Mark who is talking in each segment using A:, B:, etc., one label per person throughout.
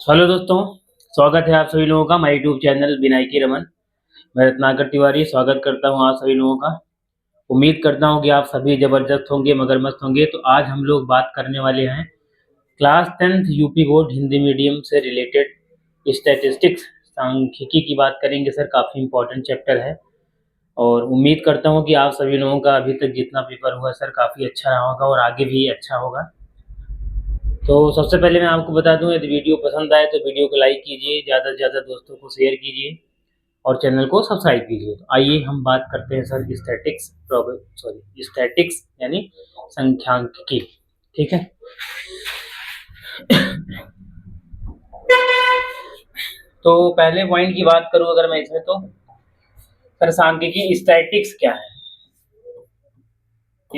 A: Hello दोस्तों, स्वागत है आप सभी लोगों का हमारे यूट्यूब चैनल विनायकी रमन। मैं रत्नाकर तिवारी स्वागत करता हूं आप सभी लोगों का। उम्मीद करता हूं कि आप सभी ज़बरदस्त होंगे, मगरमस्त होंगे। तो आज हम लोग बात करने वाले हैं class 10th UP board Hindi medium से रिलेटेड स्टैटिस्टिक्स सांख्यिकी की बात करेंगे सर। काफ़ी इम्पोर्टेंट चैप्टर है और उम्मीद करता हूँ कि आप सभी लोगों का अभी तक जितना पेपर हुआ सर काफ़ी अच्छा रहा होगा और आगे भी अच्छा होगा। तो सबसे पहले मैं आपको बता दूं, यदि वीडियो पसंद आए तो वीडियो को लाइक कीजिए, ज़्यादा से ज़्यादा दोस्तों को शेयर कीजिए और चैनल को सब्सक्राइब कीजिए। तो आइए हम बात करते हैं सर स्टैटिक्स यानी संख्यांकिकी। ठीक है। तो पहले पॉइंट की बात करूं अगर मैं इसमें, तो सर सांख्यिकी स्टैटिक्स क्या है?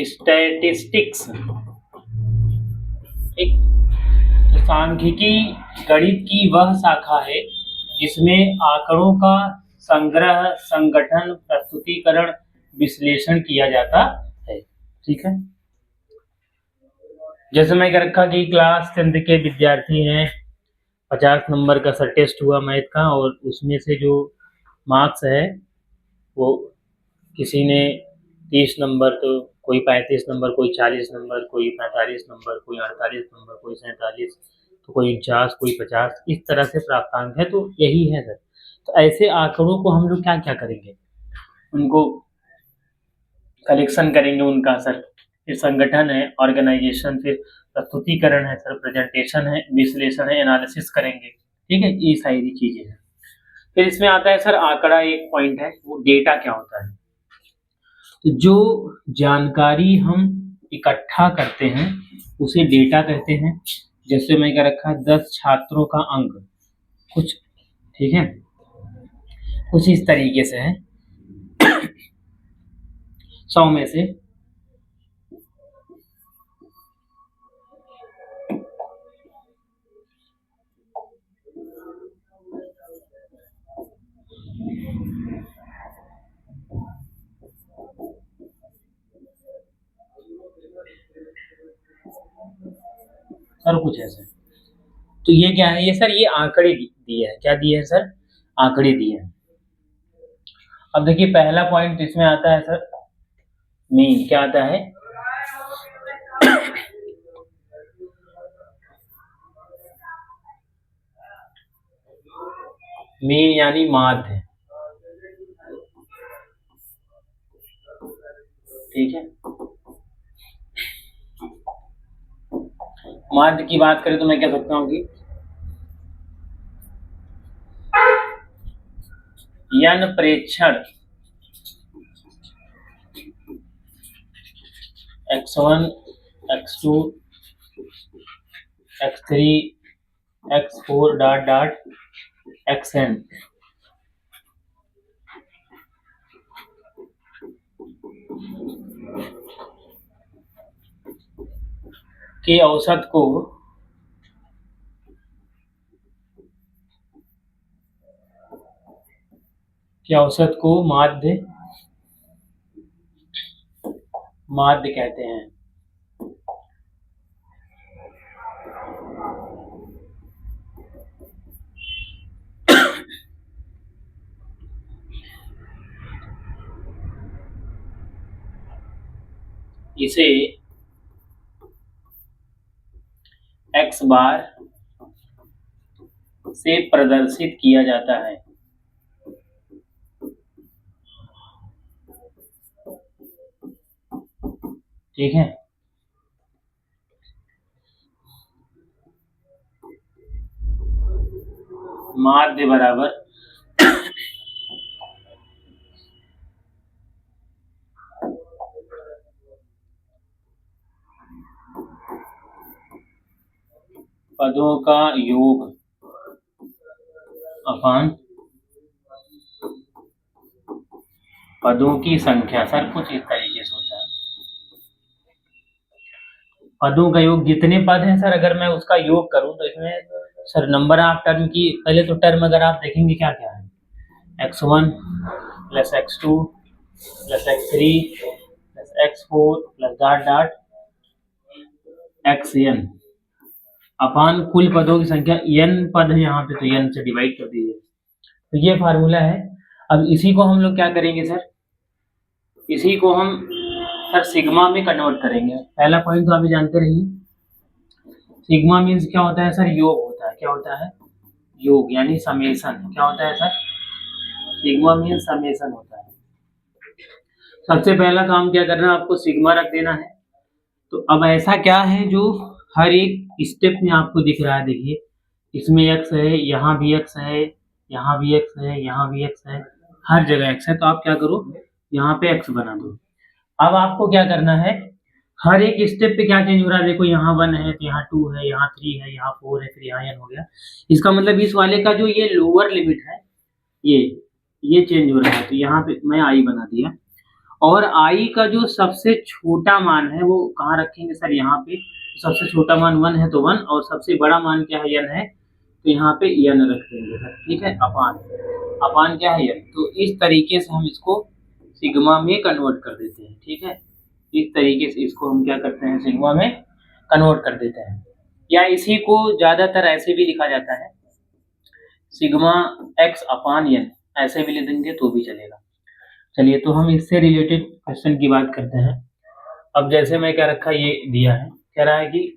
A: स्टैटिस्टिक्स, ठीक। तो सांख्यिकी गणित की वह शाखा है जिसमें आंकड़ों का संग्रह, संगठन, प्रस्तुतिकरण, विश्लेषण किया जाता है। ठीक है। जैसे मैं कह रखा कि क्लास 10th के विद्यार्थी हैं, 50 नंबर का सर टेस्ट हुआ मैथ का और उसमें से जो मार्क्स है वो किसी ने 30 नंबर, तो कोई 35 नंबर, कोई 40 नंबर, कोई 45 नंबर, कोई 48 नंबर, कोई 47, तो कोई 49, कोई 50, इस तरह से प्राप्तांक है। तो यही है सर। तो ऐसे आंकड़ों को हम लोग क्या क्या करेंगे, उनको कलेक्शन करेंगे उनका सर। फिर संगठन है, ऑर्गेनाइजेशन, फिर प्रस्तुतिकरण है सर, प्रेजेंटेशन है, विश्लेषण है, एनालिसिस करेंगे। ठीक है, ये सारी चीजें हैं। फिर इसमें आता है सर आंकड़ा, एक पॉइंट है वो डेटा क्या होता है। तो जो जानकारी हम इकट्ठा करते हैं उसे डेटा कहते हैं। जैसे मैं क्या रखा, 10 छात्रों का अंक कुछ, ठीक है, कुछ इस तरीके से है। 100 में से सर कुछ ऐसे। तो ये क्या है, ये सर ये आंकड़े दिए हैं। क्या दिए हैं सर? आंकड़े दिए हैं। अब देखिए पहला पॉइंट इसमें आता है सर मीन। क्या आता है? मीन यानी माध्य। ठीक है। माध्य की बात करें तो मैं कह सकता हूं कि यन प्रेक्षण x1, x2, x3, x4 dot dot xn के औसत को माध्य कहते हैं। इसे x बार से प्रदर्शित किया जाता है। ठीक है। माध्य बराबर पदों का योग अपान पदों की संख्या। सर कुछ इस तरीके से होता है। पदों का योग, जितने पद हैं सर अगर मैं उसका योग करूं तो इसमें सर नंबर ऑफ टर्म की, पहले तो टर्म अगर आप देखेंगे क्या क्या है, x1 plus x2 plus x3 plus x4 plus dot dot xn। अपान कुल पदों की संख्या, n पद है यहाँ पे तो n से डिवाइड कर दीजिए। तो ये फार्मूला है। अब इसी को हम लोग क्या करेंगे सर, इसी को हम सर सिग्मा में कन्वर्ट करेंगे। पहला पॉइंट तो आप जानते रहिए, सिग्मा मीन्स क्या होता है सर, योग होता है। क्या होता है, योग यानी समेशन। क्या होता है सर, सिग्मा मीन्स समेशन होता है। सबसे पहला काम क्या करना है, आपको सिग्मा रख देना है। तो अब ऐसा क्या है जो हर एक स्टेप में आपको दिख रहा है, देखिए इसमें x है, यहाँ भी x है, यहाँ भी x है, यहाँ भी x है, हर जगह x है। तो आप क्या करो, यहाँ पे x बना दो। अब आपको क्या करना है, हर एक स्टेप पे क्या चेंज हो रहा है, देखो यहाँ 1 है तो यहाँ 2 है, यहाँ 3 है, यहाँ 4 है, फिर यहाँ n हो गया। इसका मतलब इस वाले का जो ये लोअर लिमिट है, ये चेंज हो रहा है। तो यहाँ पे मैं i बना दिया। और i का जो सबसे छोटा मान है वो कहाँ रखेंगे सर, यहाँ पे। सबसे छोटा मान 1 है तो 1, और सबसे बड़ा मान क्या है, n है, तो यहाँ पे n रख देंगे सर। ठीक है, अपान क्या है, n। तो इस तरीके से हम इसको सिग्मा में कन्वर्ट कर देते हैं। ठीक है, इस तरीके से इसको हम क्या करते हैं, सिग्मा में कन्वर्ट कर देते हैं। या इसी को ज्यादातर ऐसे भी लिखा जाता है, सिग्मा x अपान n, ऐसे भी लिख देंगे तो भी चलेगा। चलिए, तो हम इससे रिलेटेड क्वेश्चन की बात करते हैं। अब जैसे मैं क्या रखा, ये दिया है, कह रहा है कि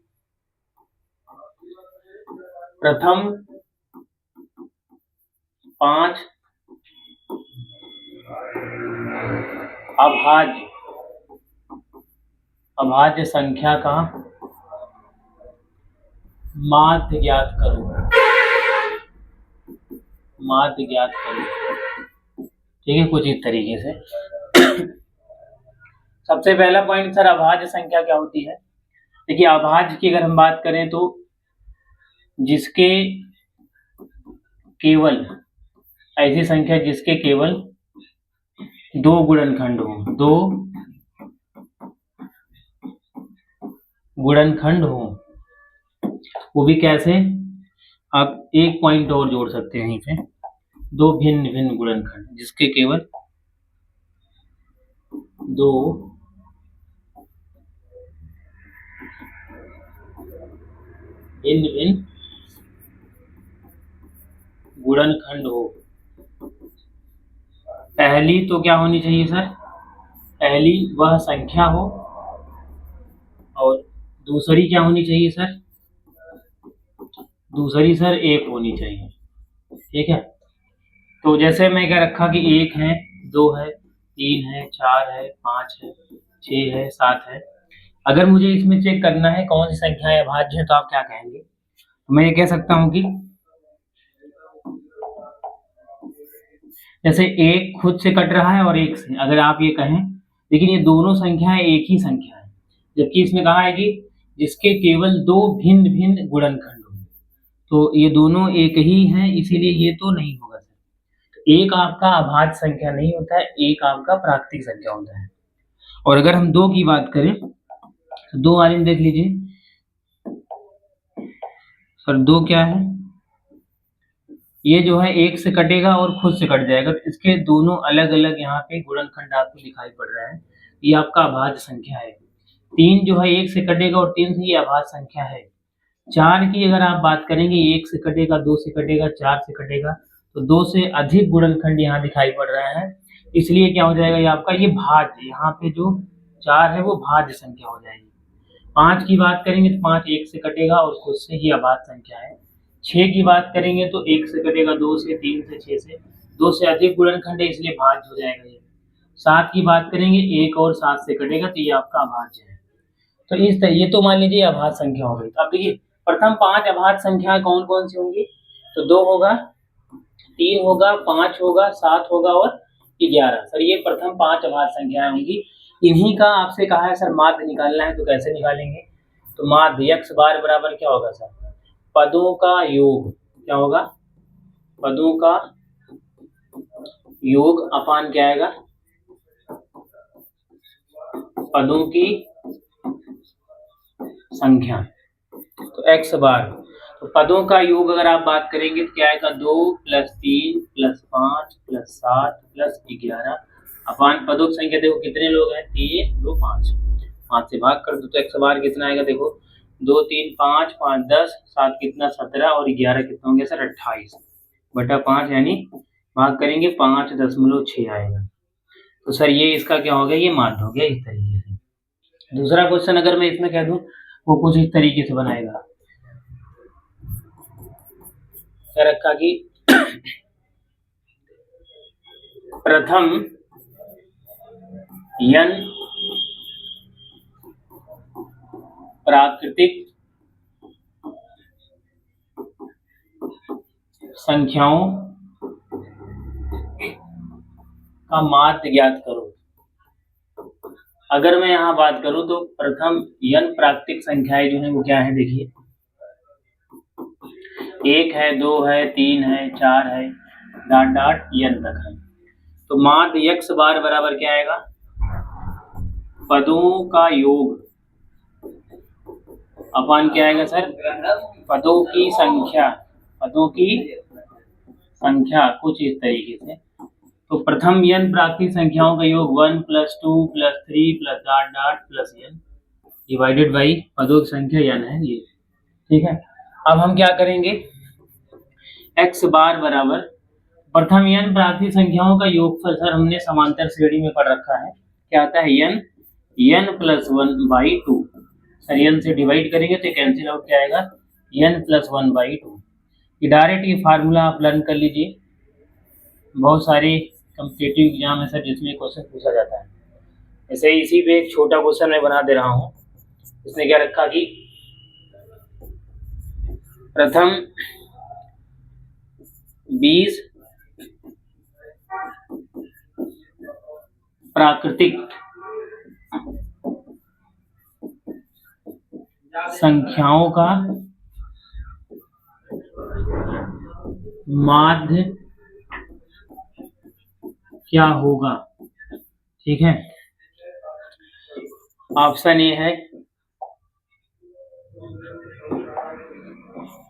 A: प्रथम 5 अभाज्य संख्या का माध्य ज्ञात करो। ठीक है, कुछ इस तरीके से। सबसे पहला पॉइंट सर, अभाज्य संख्या क्या होती है। देखिए, अभाज्य की अगर हम बात करें तो जिसके केवल, ऐसी संख्या जिसके केवल 2 गुणनखंड हो, वो भी कैसे, आप एक पॉइंट और जोड़ सकते हैं यहीं पे, 2 भिन्न भिन्न गुणनखंड जिसके केवल 2 भिन्न भिन्न गुणनखंड हो। पहली तो क्या होनी चाहिए सर, पहली वह संख्या हो, और दूसरी क्या होनी चाहिए सर, दूसरी सर 1 होनी चाहिए। ठीक है, तो जैसे मैं क्या रखा कि 1 है, 2 है, 3 है, 4 है, 5 है, 6 है, 7 है। अगर मुझे इसमें चेक करना है कौन सी संख्याएं अभाज्य है, तो आप क्या कहेंगे, तो मैं ये कह सकता हूं कि जैसे 1 खुद से कट रहा है और 1 से, अगर आप ये कहें, लेकिन ये दोनों संख्याएं एक ही संख्या है, जबकि इसमें कहा है कि जिसके केवल 2 भिन्न भिन्न गुणनखंड हो, तो ये दोनों एक ही हैं, इसीलिए ये तो नहीं होगा सर। एक आपका अभाज्य संख्या नहीं होता है, एक आपका प्राकृतिक संख्या होता है। और अगर हम 2 की बात करें तो 2 वाले में देख लीजिए सर, 2 क्या है, ये जो है 1 से कटेगा और खुद से कट जाएगा, तो इसके दोनों अलग अलग यहाँ पे गुणनखंड आपको दिखाई पड़ रहा है, ये आपका अभाज्य संख्या है। 3 जो है 1 से कटेगा और 3 से, ये अभाज्य संख्या है। 4 की अगर आप बात करेंगे, 1 से कटेगा, 2 से कटेगा, 4 से कटेगा, तो 2 से अधिक गुणनखंड यहाँ दिखाई पड़ रहा है, इसलिए क्या हो जाएगा, ये आपका ये भाज्य, यहाँ पे जो 4 है वो भाज्य संख्या हो जाएगी। 5 की बात करेंगे तो 5 1 से कटेगा और खुद से ही अभाज्य संख्या है। 6 की बात करेंगे तो 1 से कटेगा, 2 से, 3 से, 6 से, 2 से अधिक गुणनखंड है, इसलिए भाज्य हो जाएगा ये। 7 की बात करेंगे, 1 और 7 से कटेगा, तो ये आपका अभाज्य है। तो इस तरह ये तो मान लीजिए अभाज्य संख्या हो गई। अब देखिए, प्रथम 5 अभाज्य संख्याएं कौन कौन सी होंगी, तो 2 होगा, 3 होगा, 5 होगा, 7 होगा और 11। सर ये प्रथम 5 अभाज्य संख्याएं होंगी। इन्हीं का आपसे कहा है सर माध्य निकालना है, तो कैसे निकालेंगे, तो माध्य x बार बराबर क्या होगा सर, पदों का योग। क्या होगा, पदों का योग अपान क्या आएगा, पदों की संख्या। तो x बार, तो पदों का योग अगर आप बात करेंगे तो क्या आएगा, 2 + 3 + 5 + 7 + 11 अपान पदों की संख्या। देखो कितने लोग हैं, 3 2 5, 5 से भाग कर दो तो x बार कितना आएगा, देखो 2 3 5 5 10 7 कितना 17 और 11 कितना हो गया सर 28 बटा 5 यानी भाग करेंगे 5.6 आएगा। तो सर ये इसका क्या हो गया, ये माध्य हो गया इस तरीके से। दूसरा क्वेश्चन अगर मैं इसमें कह दूं वो कुछ इस तरीके से बनाएगा, क्या रखा कि प्रथम n प्राकृतिक संख्याओं का माध्य ज्ञात करो। अगर मैं यहाँ बात करूं तो प्रथम n प्राकृतिक संख्याएं जो है वो क्या है, देखिए 1 है 2 है 3 है 4 है डॉट डॉट n तक है। तो माध्य x बार बराबर क्या आएगा, पदों का योग अपान क्या आएगा सर, पदों की संख्या, पदों की संख्या कुछ इस तरीके से। तो प्रथम n प्राकृतिक संख्याओं का योग 1 + 2 + 3 + dot dot plus n divided by पदों की संख्या n है ये, ठीक है। अब हम क्या करेंगे, x बार बराबर प्रथम n प्राकृतिक संख्याओं का योगफल, सर हमने समांतर श्रेणी में पढ़ रखा है, क्या आता है n + 1/2। सर n से डिवाइड करेंगे तो कैंसिल आउट क्या आएगा, n + 1/2। ये डायरेक्ट ये फार्मूला आप लर्न कर लीजिए, बहुत सारे कॉम्पिटिटिव एग्जाम है सर जिसमें क्वेश्चन पूछा जाता है। ऐसे ही इसी पे एक छोटा क्वेश्चन मैं बना दे रहा हूँ। इसने क्या रखा कि प्रथम 20 प्राकृतिक संख्याओं का माध्य क्या होगा, ठीक है। ऑप्शन ए है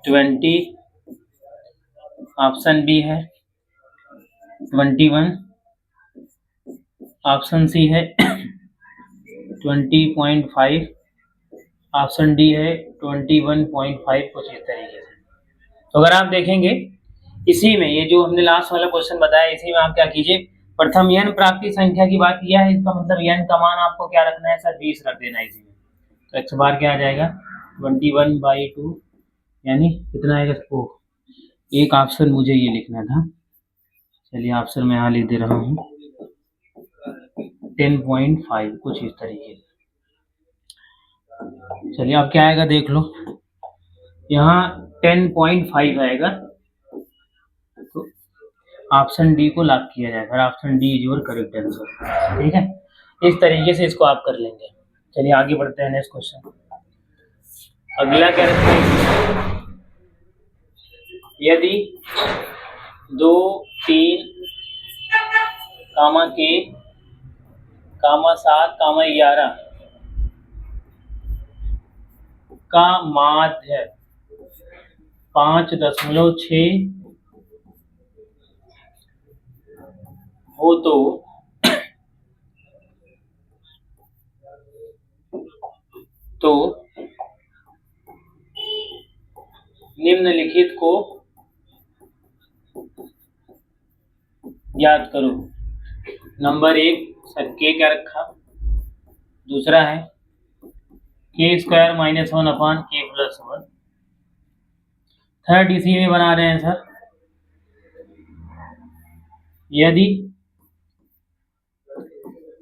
A: 20, ऑप्शन बी है 21, ऑप्शन सी है 20.5, ऑप्शन डी है 21.5, कुछ इस तरीके से। तो अगर आप देखेंगे इसी में ये जो हमने लास्ट वाला क्वेश्चन बताया, इसी में आप क्या कीजिए, प्रथम n प्राकृतिक संख्या की बात किया है, इसका मतलब n का मान आपको क्या रखना है सर, 20 रख देना है इसी में। तो x बार क्या आ जाएगा 21/2 यानी कितना आएगा, ओ एक ऑप्शन मुझे ये लिखना था, चलिए ऑप्शन मैं यहाँ लिख दे रहा हूँ 10.5, कुछ इस तरीके से। चलिए अब क्या आएगा देख लो, यहाँ 10.5 आएगा, तो ऑप्शन डी को लॉक किया जाएगा, option D is your correct answer, ठीक है। इस तरीके से इसको आप कर लेंगे। चलिए आगे बढ़ते हैं नेक्स्ट क्वेश्चन। अगला क्या रखते हैं, यदि 2 3 के 7 11 का माध्य 5.6 हो तो निम्नलिखित को याद करो। नंबर 1 सर के क्या रखा, दूसरा है k² - 1/k+1, थर्ड इसी में बना रहे हैं सर, यदि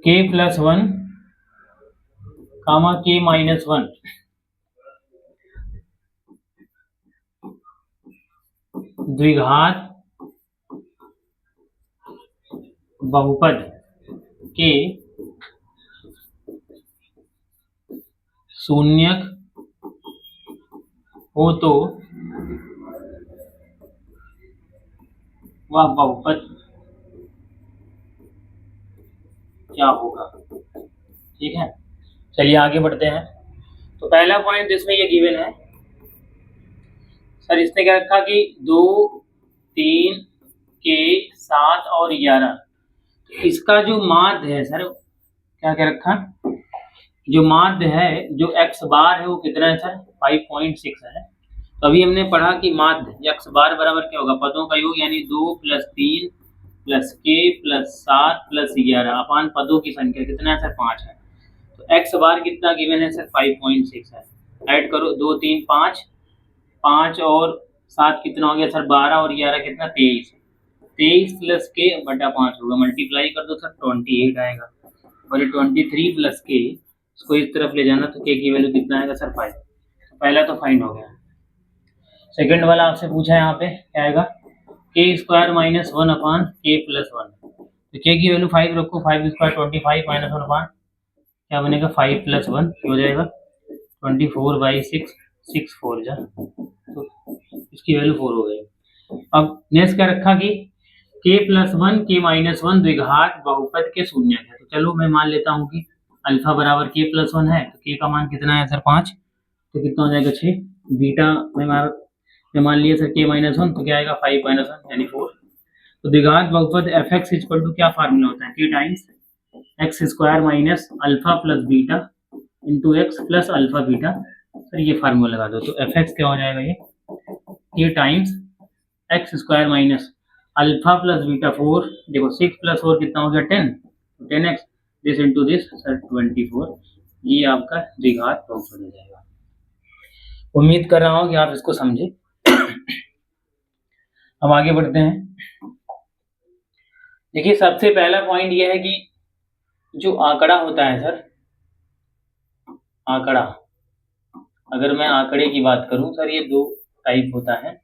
A: k+1, k-1 द्विघात बहुपद के शून्यक हो तो वह बहुपद क्या होगा, ठीक है। चलिए आगे बढ़ते हैं। तो पहला पॉइंट इसमें ये गिवन है सर, इसने क्या रखा कि 2 3 के 7 और 11, इसका जो माध्य है सर क्या क्या रखा, जो माध्य है, जो x बार है वो कितना है सर 5.6 है। तो अभी हमने पढ़ा कि माध्य x बार बराबर क्या होगा, पदों का योग यानी 2 + 3 + k + 7 + 11 अपान पदों की संख्या कितना है सर 5 है। तो x बार कितना गिवन है सर 5.6 है। ऐड करो 2 3 5, 5 और 7 कितना हो गया सर 12 और 11 कितना 23, 23 + k बटा 5 होगा, मल्टीप्लाई कर दो सर 28 आएगा। और ये 23 + k इसको इस तरफ ले जाना तो k की वैल्यू कितना आएगा सर 5। तो पहला तो फाइंड हो गया। सेकंड वाला आपसे पूछा है यहाँ पे क्या आएगा, k² - 1 अपान k + 1। तो k की वैल्यू 5 रखो, 5² 25 - 1 अपान क्या बनेगा 5 + 1 हो जाएगा 24/6, 6 4 जा, तो इसकी वैल्यू 4 हो गई। अब नेक्स्ट क्या रखा कि k + 1 k - 1 द्विघात बहुपद के शून्यक है। तो चलो मैं मान लेता हूँ कि अल्फा बराबर k + 1 है, तो k का मान कितना है सर 5, तो कितना हो जाएगा 6। बीटा मैं मान लिया सर k - 1 तो क्या आएगा 5 - 1 यानी 4। तो द्विघात बहुपद fx = क्या फार्मूला होता है, k times x² - alpha plus beta into x plus alpha beta. Sir ये फार्मूला लगा दो, तो fx क्या हो जाएगा ये k times x² - alpha plus beta 4, देखो 6 + 4 कितना हो गया 10, 10x this into this sir 24। ये आपका द्विघात बहुपद हो जाएगा। उम्मीद कर रहा हूँ कि आप इसको समझे। हम आगे बढ़ते हैं। देखिए सबसे पहला पॉइंट यह है कि जो आंकड़ा होता है सर, आंकड़ा, अगर मैं आंकड़े की बात करूं सर ये दो टाइप होता है।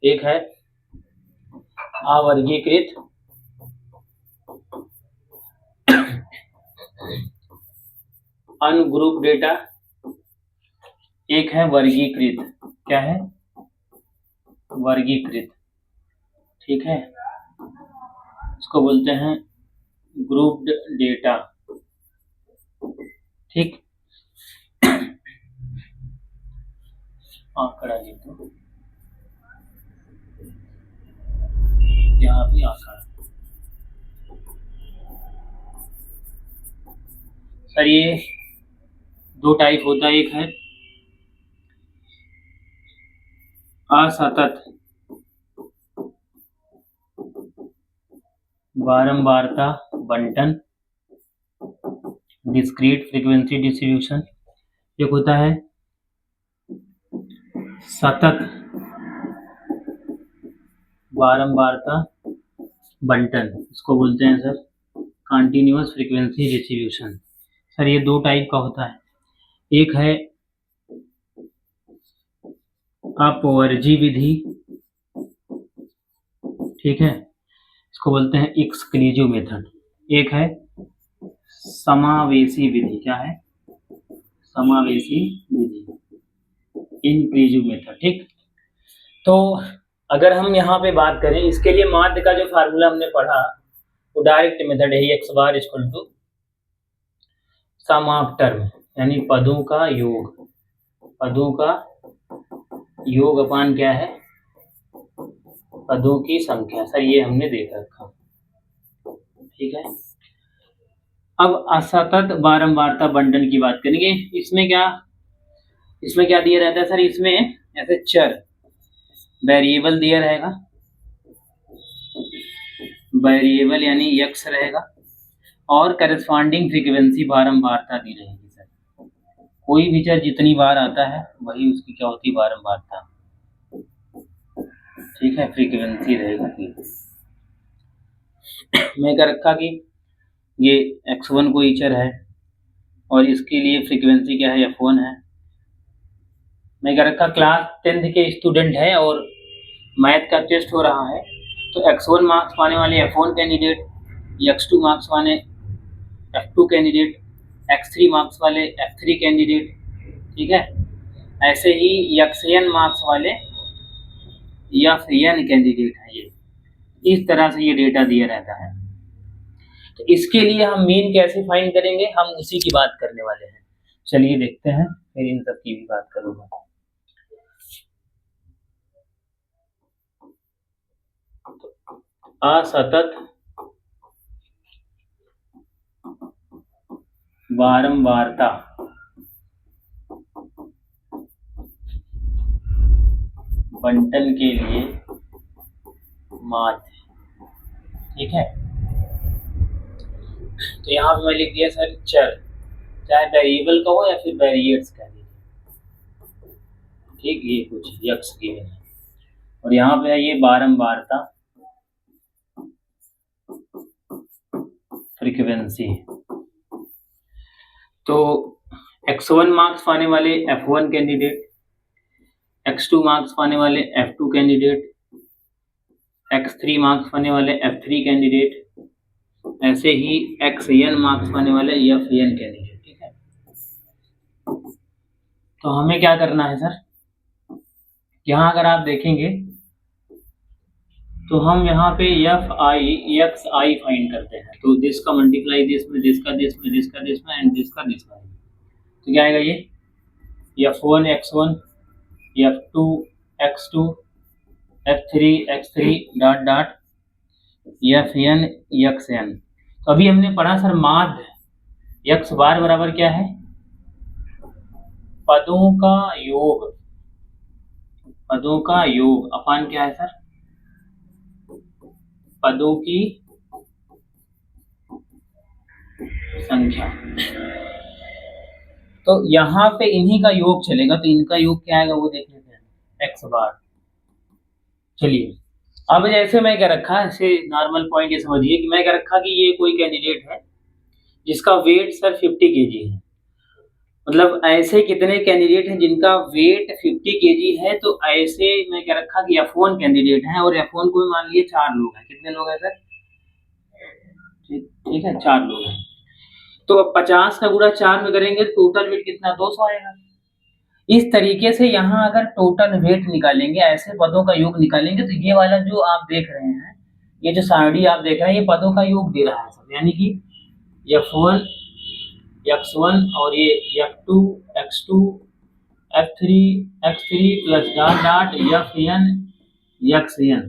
A: एक है अवर्गीकृत अनग्रुप डेटा, एक है वर्गीकृत, क्या है वर्गीकृत, ठीक है, इसको बोलते हैं ग्रुप्ड डेटा, ठीक। आंकड़ा लिख दो यहाँ भी आंकड़ा। सर ये दो टाइप होता है, एक है असतत बारंबारता बंटन डिस्क्रीट फ्रीक्वेंसी डिस्ट्रीब्यूशन, एक होता है सतत बारंबारता बंटन, इसको बोलते हैं sir continuous frequency distribution. Sir ये दो टाइप का होता है, एक है अपवर्जी विधि, ठीक है, इसको बोलते हैं एक्सक्लूसिव मेथड, एक है समावेशी विधि, क्या है समावेशी विधि इंक्लूसिव मेथड, ठीक। तो अगर हम यहाँ पे बात करें इसके लिए माध्य का जो फार्मूला हमने पढ़ा वो डायरेक्ट मेथड है, x बार equal to sum of term यानी पदों का योग, पदों का योग अपान क्या है पदों की संख्या। सर ये हमने देख रखा, ठीक है। अब असतत बारंबारता बंटन की बात करेंगे। इसमें क्या दिया रहता है सर, इसमें ऐसे चर वेरिएबल दिया रहेगा, वेरिएबल यानी x रहेगा और करस्पॉन्डिंग फ्रीक्वेंसी बारंबारता दी रहेगी। सर कोई भी चर जितनी बार आता है वही उसकी क्या होती है बारंबारता, ठीक है, फ्रीक्वेंसी रहेगा। मैं क्या रखा कि ये x1 कोई चर है और इसके लिए फ्रीक्वेंसी क्या है f1 है। मैं क्या रखा क्लास 10th के स्टूडेंट है और मैथ का टेस्ट हो रहा है, तो x1 मार्क्स पाने वाले f1 कैंडिडेट, x2 मार्क्स वाले f2 कैंडिडेट, x3 मार्क्स वाले f3 कैंडिडेट, ठीक है, ऐसे ही xn मार्क्स वाले fn कैंडिडेट है। ये इस तरह से ये डेटा दिया रहता है। तो इसके लिए हम मीन कैसे फाइंड करेंगे, हम उसी की बात करने वाले हैं। चलिए देखते हैं, फिर इन सब की भी बात करूंगा। असतत बारंबारता बंटन के लिए माध्य, ठीक है। तो यहाँ पे मैं लिख दिया सर चर, चाहे वेरिएबल का हो या फिर वेरिएट्स कह दीजिए, ठीक। ये कुछ यक्स की है और यहाँ पे है ये बारंबारता फ्रीक्वेंसी। तो x1 मार्क्स पाने वाले f1 कैंडिडेट, x2 मार्क्स पाने वाले f2 कैंडिडेट, x3 मार्क्स पाने वाले f3 कैंडिडेट, ऐसे ही xn मार्क्स पाने वाले fn कैंडिडेट, ठीक है। तो हमें क्या करना है सर, यहाँ अगर आप देखेंगे तो हम यहाँ पे xi फाइंड करते हैं। तो दिस का मल्टीप्लाई दिस में, दिस का दिस में, दिस का दिस में एंड दिस का दिस में, तो क्या आएगा ये f1 x1, f2 x2, f3 x3 dot dot fn xn। तो अभी हमने पढ़ा सर माध्य x बार बराबर क्या है, पदों का योग, पदों का योग अपान क्या है सर, पदों की संख्या। तो यहाँ पे इन्हीं का योग चलेगा, तो इनका योग क्या आएगा वो देख लेते हैं, x बार। चलिए अब जैसे मैं क्या रखा, ऐसे नॉर्मल पॉइंट ये समझिए कि मैं क्या रखा कि ये कोई कैंडिडेट है जिसका वेट सर 50 केजी है। मतलब ऐसे कितने कैंडिडेट हैं जिनका वेट 50 केजी है, तो ऐसे मैं क्या रखा कि F1 कैंडिडेट है और F1 को मान लिए 4 लोग हैं। कितने लोग हैं सर, ठीक है 4 लोग हैं। तो अब 50 का गुणा 4 में करेंगे तो टोटल वेट कितना 200 आएगा। इस तरीके से यहाँ अगर टोटल वेट निकालेंगे, ऐसे पदों का योग निकालेंगे, तो ये वाला जो आप देख रहे हैं, ये जो सारणी आप देख रहे हैं, ये पदों का योग दे रहा है सब, यानी कि F1 x1 और ये f2 x2 f3 x3 plus dot dot fn xn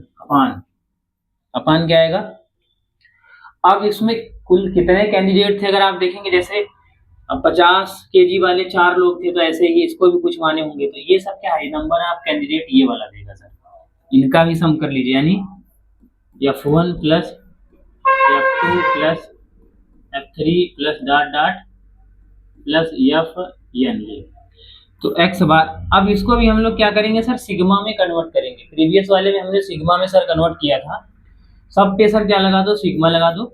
A: अपान क्या आएगा। अब इसमें कुल कितने कैंडिडेट थे अगर आप देखेंगे, जैसे अब 50 केजी वाले 4 लोग थे, तो ऐसे ही इसको भी कुछ माने होंगे, तो ये सब क्या है, नंबर ऑफ कैंडिडेट ये वाला देगा सर। इनका भी सम कर लीजिए, यानी f1 plus f2 plus f3 plus dot dot plus fn, तो x बार। अब इसको भी हम लोग क्या करेंगे सर, सिग्मा में कन्वर्ट करेंगे। प्रीवियस वाले में हमने सिग्मा में सर कन्वर्ट किया था, सब पे सर क्या लगा दो, सिग्मा लगा दो।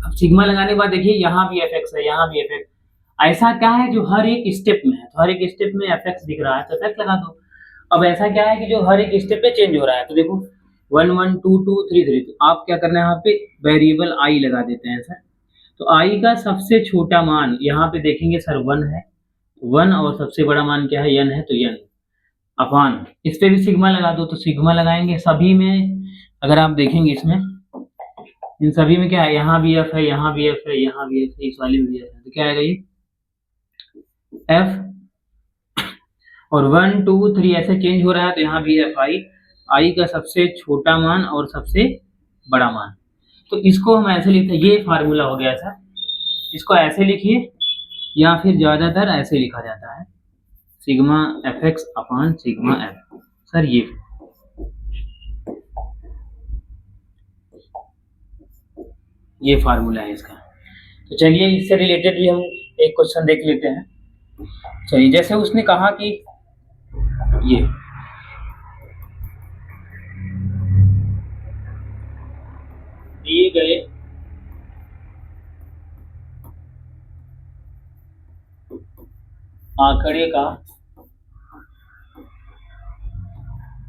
A: अब सिग्मा लगाने के बाद देखिए यहाँ भी fx है, यहाँ भी fx, ऐसा क्या है जो हर एक स्टेप में है, तो हर एक स्टेप में fx दिख रहा है तो fx लगा दो। अब ऐसा क्या है कि जो हर एक स्टेप पे चेंज हो रहा है, तो देखो 1 1 2 2 3 3, तो आप क्या करना है यहाँ पे वेरिएबल i लगा देते हैं सर। तो i का सबसे छोटा मान यहाँ पे देखेंगे सर 1 है, 1, और सबसे बड़ा मान क्या है n है, तो n अपान, इस पे भी सिग्मा लगा दो, तो सिग्मा लगाएंगे सभी में। अगर आप देखेंगे इसमें, इन सभी में क्या है, यहाँ भी f है, यहाँ भी f है, यहाँ भी f है, इस वाले में भी f है, तो क्या आएगा ये f, और 1 2 3 ऐसे चेंज हो रहा है, तो यहाँ भी fi का सबसे छोटा मान और सबसे बड़ा मान। तो इसको हम ऐसे लिखते हैं, ये फार्मूला हो गया सर, इसको ऐसे लिखिए या फिर ज्यादातर ऐसे लिखा जाता है, सिग्मा fx अपान सिग्मा f सर। ये फार्मूला है इसका। तो चलिए इससे रिलेटेड भी हम एक क्वेश्चन देख लेते हैं। चलिए जैसे उसने कहा कि ये दिए गए आंकड़े का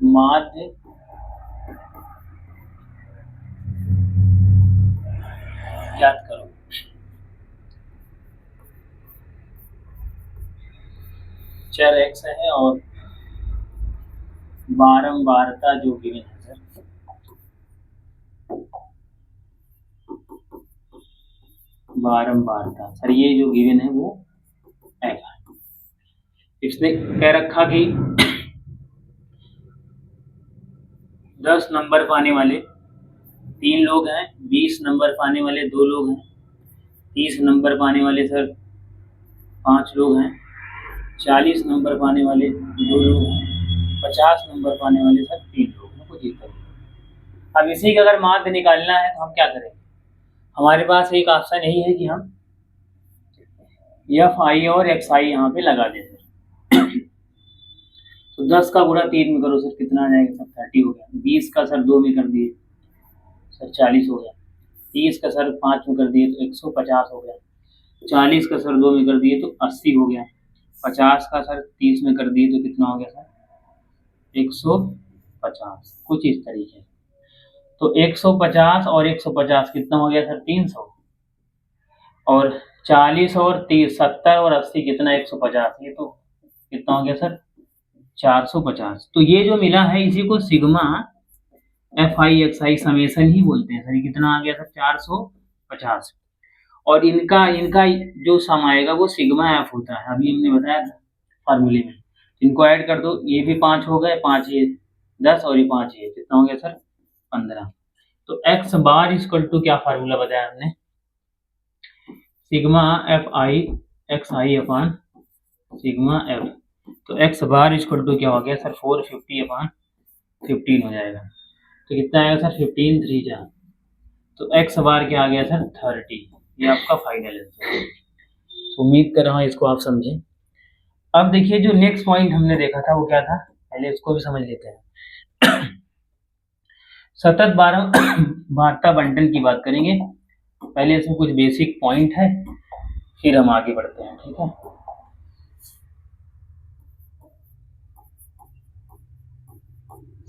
A: माध्य याद करो। चर x है और बारंबारता जो गिवन है सर, बारंबारता सर ये जो गिवन है वो आएगा। इसने कह रखा कि 10 नंबर पाने वाले 3 लोग हैं, 20 नंबर पाने वाले 2 लोग हैं, 30 नंबर पाने वाले सर 5 लोग हैं, 40 नंबर पाने वाले 2 लोग हैं, 50 नंबर पाने वाले सर 3 लोग हैं, कुछ इस तरह। अब इसी का अगर माध्य निकालना है तो हम क्या करेंगे, हमारे पास एक ऑप्शन यही है कि हम एफ आई और एक्स आई यहाँ पे लगा दें सर। तो 10 का गुणा 3 में करो सर, कितना आ जाएगा सर 30 हो गया। 20 का सर 2 में कर दिए सर 40 हो गया। 30 का सर 5 में कर दिए तो 150 हो गया। 40 का सर 2 में कर दिए तो 80 हो गया। 50 का सर 30 में कर दिए तो कितना हो गया सर 150, कुछ इस तरीके। तो 150 और 150 कितना हो गया सर 300, और 40 और 30 70 और 80 कितना 150, ये तो कितना हो गया सर 450। तो ये जो मिला है इसी को sigma F I X I summation ही बोलते हैं सर। कितना आ गया सर 450, और इनका इनका जो सम आएगा वो सिग्मा एफ होता है, अभी हमने बताया था फार्मूले में। इनको ऐड कर दो, ये भी 5 हो गए, 5 ये 10 और ये 5 ये कितना हो गया सर 15। तो एक्स बार इक्वल टू क्या फार्मूला बताया हमने, sigma F I X I upon sigma F. तो एक्स बार इक्वल टू क्या हो गया सर 450 अपान 15 हो जाएगा। तो कितना आएगा सर 15 3 जा, तो एक्स बार क्या आ गया सर 30। ये आपका फाइनल आंसर। उम्मीद कर रहा हूँ इसको आप समझें। अब देखिए जो नेक्स्ट पॉइंट हमने देखा था वो क्या था, पहले इसको भी समझ लेते हैं। सतत वार्ता बंटन की बात करेंगे। पहले इसमें कुछ बेसिक पॉइंट है, फिर हम आगे बढ़ते हैं, ठीक है।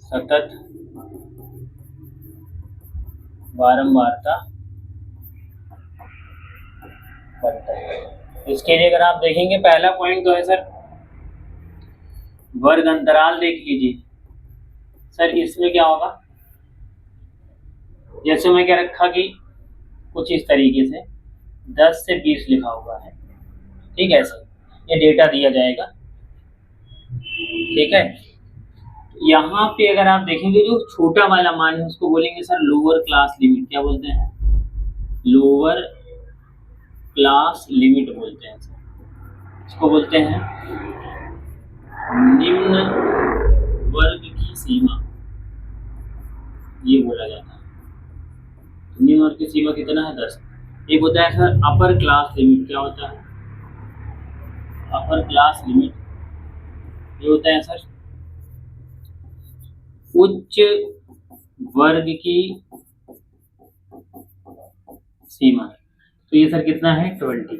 A: सतत बारंबारता बंटन, इसके लिए अगर आप देखेंगे पहला पॉइंट तो है सर वर्ग अंतराल। देख लीजिए सर, इसमें क्या होगा, जैसे मैं क्या रखा कि कुछ इस तरीके से 10 से 20 लिखा हुआ है, ठीक है, ऐसे ये डेटा दिया जाएगा, ठीक है। यहाँ पे अगर आप देखेंगे जो छोटा वाला मान है उसको बोलेंगे सर लोअर क्लास लिमिट। क्या बोलते हैं, लोअर क्लास लिमिट बोलते हैं सर। इसको बोलते हैं निम्न वर्ग की सीमा, ये बोला जाता है। निम्न वर्ग की सीमा कितना है 10। एक होता है सर अपर क्लास लिमिट। क्या होता है अपर क्लास लिमिट, ये होता है सर उच्च वर्ग की सीमा। तो ये सर कितना है 20।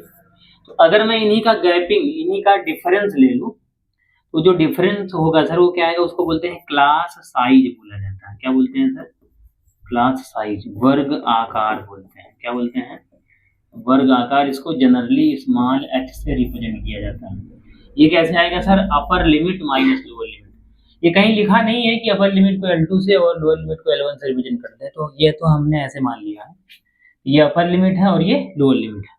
A: तो अगर मैं इन्हीं का गैपिंग, इन्हीं का डिफरेंस ले लूं तो जो डिफरेंस होगा सर वो क्या आएगा, उसको बोलते हैं क्लास साइज बोला जाता है। क्या बोलते हैं सर, क्लास साइज, वर्ग आकार बोलते हैं। क्या बोलते हैं, वर्ग आकार। इसको जनरली स्मॉल एच से रिप्रेजेंट किया जाता है। ये कैसे आएगा sir, upper limit minus lower limit. ये कहीं लिखा नहीं है कि अपर लिमिट को L2 से और लोअर लिमिट को L1 से रिप्रेजेंट करते हैं, तो ये तो हमने ऐसे मान लिया है, ये अपर लिमिट है और ये लोअर लिमिट है,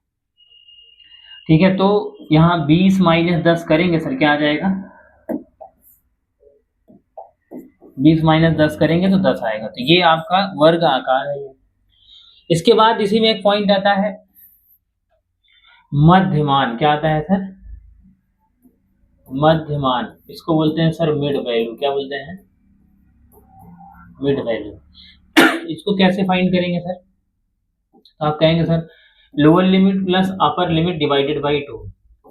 A: ठीक है। तो यहाँ 20 माइनस 10 करेंगे सर क्या आ जाएगा, 20 माइनस 10 करेंगे तो 10 आएगा। तो ये आपका वर्ग आकार है। इसके बाद इसी में एक पॉइंट आता है मध्यमान। क्या आता है सर, मध्यमान। इसको बोलते हैं सर मिड वैल्यू। क्या बोलते हैं, मिड वैल्यू। इसको कैसे फाइंड करेंगे सर, तो आप कहेंगे sir lower limit plus upper limit divided by 2।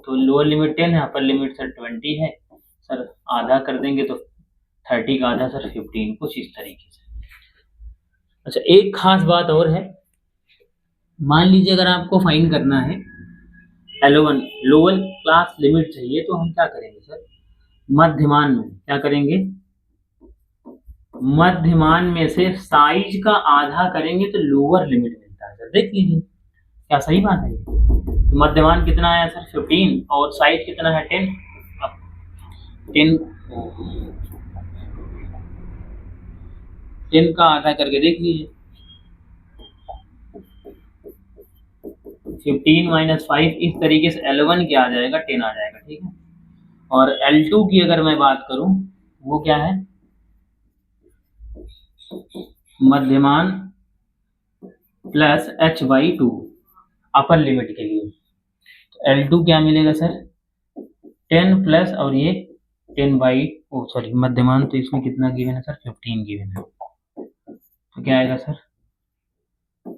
A: तो लोअर लिमिट 10 है, अपर लिमिट सर 20 है सर, आधा कर देंगे तो 30 का आधा सर 15, कुछ इस तरीके से। अच्छा एक खास बात और है, मान लीजिए अगर आपको फाइंड करना है L1 लोअर क्लास लिमिट चाहिए, तो हम क्या करेंगे सर, मध्यमान में क्या करेंगे, मध्यमान में से साइज का आधा करेंगे तो लोअर लिमिट मिलता है सर। देख लीजिए क्या सही बात है। तो मध्यमान कितना आया सर 15 और साइज कितना है 10। अब 10 का आधा करके देख लीजिए, 15 माइनस 5, इस तरीके से L1 क्या आ जाएगा 10 आ जाएगा, ठीक है। और L2 की अगर मैं बात करूं वो क्या है, मध्यमान प्लस h/2 अपर लिमिट के लिए। L2 क्या मिलेगा सर, 10 प्लस और ये 10 बाई सॉरी मध्यमान, तो इसमें कितना गिवन है सर, 15 गिवन है। तो क्या आएगा सर,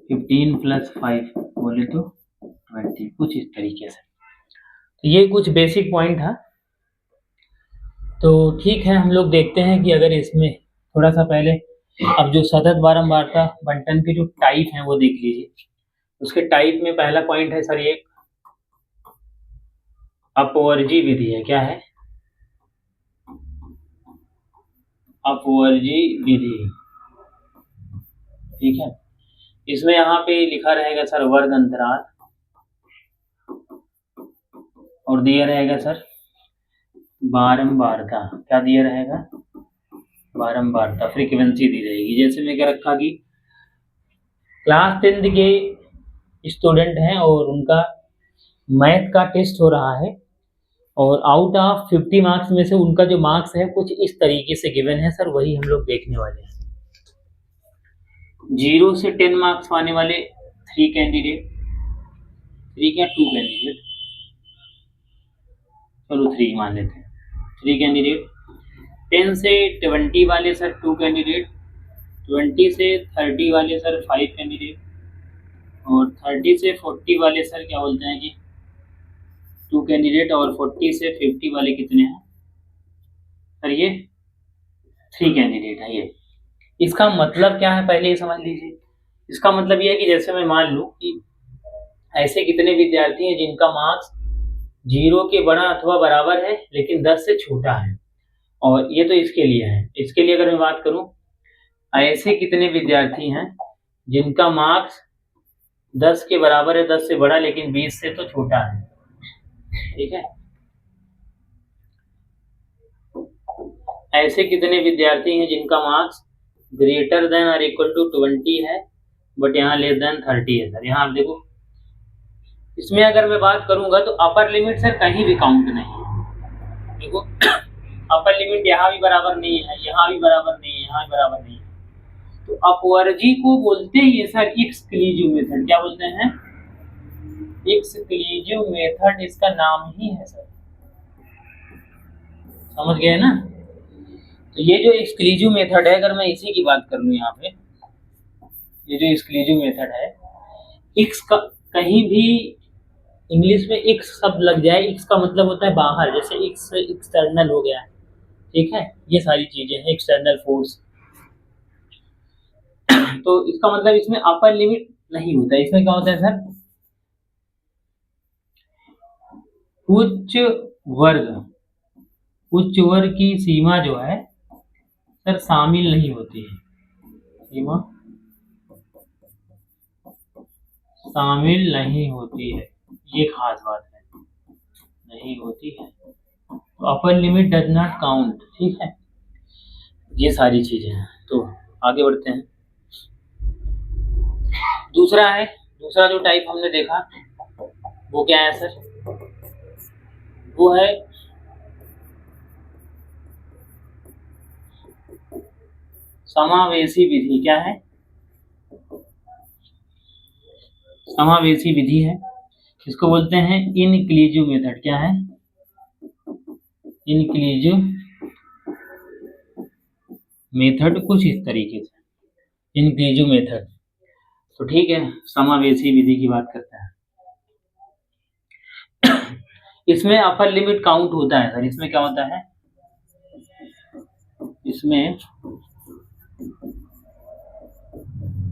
A: 15 प्लस 5 बोले तो 20, कुछ इस तरीके से। तो ये कुछ बेसिक पॉइंट था। तो ठीक है, हम लोग देखते हैं कि अगर इसमें थोड़ा सा पहले, अब जो सतत बारंबारता बंटन के जो टाइप हैं वो देख लीजिए। उसके टाइप में पहला पॉइंट है सर ये अपवर्जी विधि है। क्या है, अपवर्जी विधि, ठीक है। इसमें यहाँ पे लिखा रहेगा सर वर्ग अंतराल, और दिया रहेगा सर बारंबारता। क्या दिया रहेगा, बारंबारता, फ्रीक्वेंसी दी रहेगी। जैसे मैं क्या रखा कि क्लास 10th के स्टूडेंट हैं और उनका मैथ का टेस्ट हो रहा है, और आउट ऑफ 50 मार्क्स में से उनका जो मार्क्स है कुछ इस तरीके से गिवन है सर, वही हम लोग देखने वाले हैं। 0 से 10 मार्क्स पाने वाले 3 कैंडिडेट, 3 क्या 2 कैंडिडेट, चलो 3 मान लेते हैं, 3 कैंडिडेट। 10 से 20 वाले सर 2 कैंडिडेट, 20 से 30 वाले सर 5 कैंडिडेट, और 30 से 40 वाले सर क्या बोलते हैं कि 2 कैंडिडेट, और 40 से 50 वाले कितने हैं सर, ये 3 कैंडिडेट है ये। इसका मतलब क्या है पहले ये समझ लीजिए। इसका मतलब ये है कि जैसे मैं मान लूं कि ऐसे कितने विद्यार्थी हैं जिनका मार्क्स 0 के बड़ा अथवा बराबर है लेकिन 10 से छोटा है, और ये तो इसके लिए है। इसके लिए अगर मैं बात करूं, ऐसे कितने विद्यार्थी हैं जिनका मार्क्स 10 के बराबर है, 10 से बड़ा, लेकिन 20 से तो छोटा है, ठीक है। ऐसे कितने विद्यार्थी हैं जिनका मार्क्स ग्रेटर देन और इक्वल टू 20 है बट यहाँ लेस देन 30 है सर। यहाँ आप देखो, इसमें अगर मैं बात करूंगा तो अपर लिमिट सर कहीं भी काउंट नहीं है। देखो अपर लिमिट यहाँ भी बराबर नहीं है, यहाँ भी बराबर नहीं है, यहाँ भी बराबर नहीं है। तो अपवर्जी को बोलते ही है सर एक्सक्लूसिव मेथड। क्या बोलते हैं, एक्सक्लूसिव मेथड, इसका नाम ही है सर, समझ गए ना। तो ये जो एक्सक्लूसिव मेथड है, अगर मैं इसी की बात कर लूं यहाँ पे, ये जो एक्सक्लूसिव मेथड है, एक्स का कहीं भी इंग्लिश में एक्स शब्द लग जाए, एक्स का मतलब होता है बाहर, जैसे एक्स एक्सटर्नल हो गया, ठीक है, ये सारी चीजें हैं एक्सटर्नल फोर्स। तो इसका मतलब इसमें अपर लिमिट नहीं होता, इसमें क्या होता है सर, उच्च वर्ग की सीमा जो है सर शामिल नहीं होती है, सीमा शामिल नहीं होती है, ये खास बात है, नहीं होती है। तो upper limit does not count, ठीक है, ये सारी चीजें हैं। तो आगे बढ़ते हैं। दूसरा जो टाइप हमने देखा वो क्या है सर, वो है समावेशी विधि। क्या है, समावेशी विधि है, इसको बोलते हैं इनक्लूसिव मेथड। क्या है, इनक्लूसिव मेथड, कुछ इस तरीके से इनक्लूसिव मेथड। तो ठीक है, समावेशी विधि की बात करते हैं। इसमें अपर लिमिट काउंट होता है सर। इसमें क्या होता है, इसमें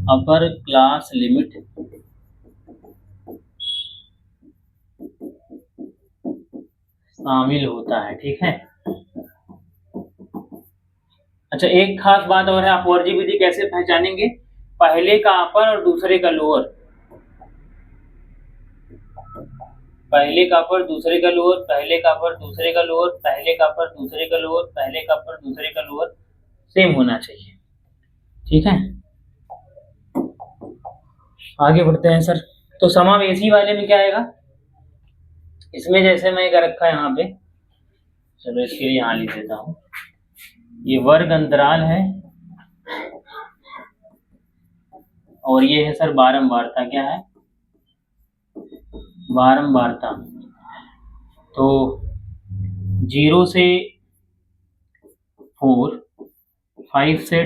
A: अपर क्लास लिमिट शामिल होता है, ठीक है। अच्छा, एक खास बात और है, अपवर्जी विधि कैसे पहचानेंगे, पहले का अपर और दूसरे का लोअर, पहले का अपर दूसरे का लोअर, पहले का अपर दूसरे का लोअर, पहले का अपर दूसरे का लोअर, पहले का अपर दूसरे का लोअर सेम होना चाहिए, ठीक है। आगे बढ़ते हैं सर। तो समावेशी वाले में क्या आएगा, इसमें जैसे मैं क्या रखा है यहाँ पे, चलो इसके लिए यहाँ लिख देता हूँ, ये वर्ग अंतराल है और ये है सर बारंबारता। क्या है, बारंबारता, तो 0 से 4, 5 से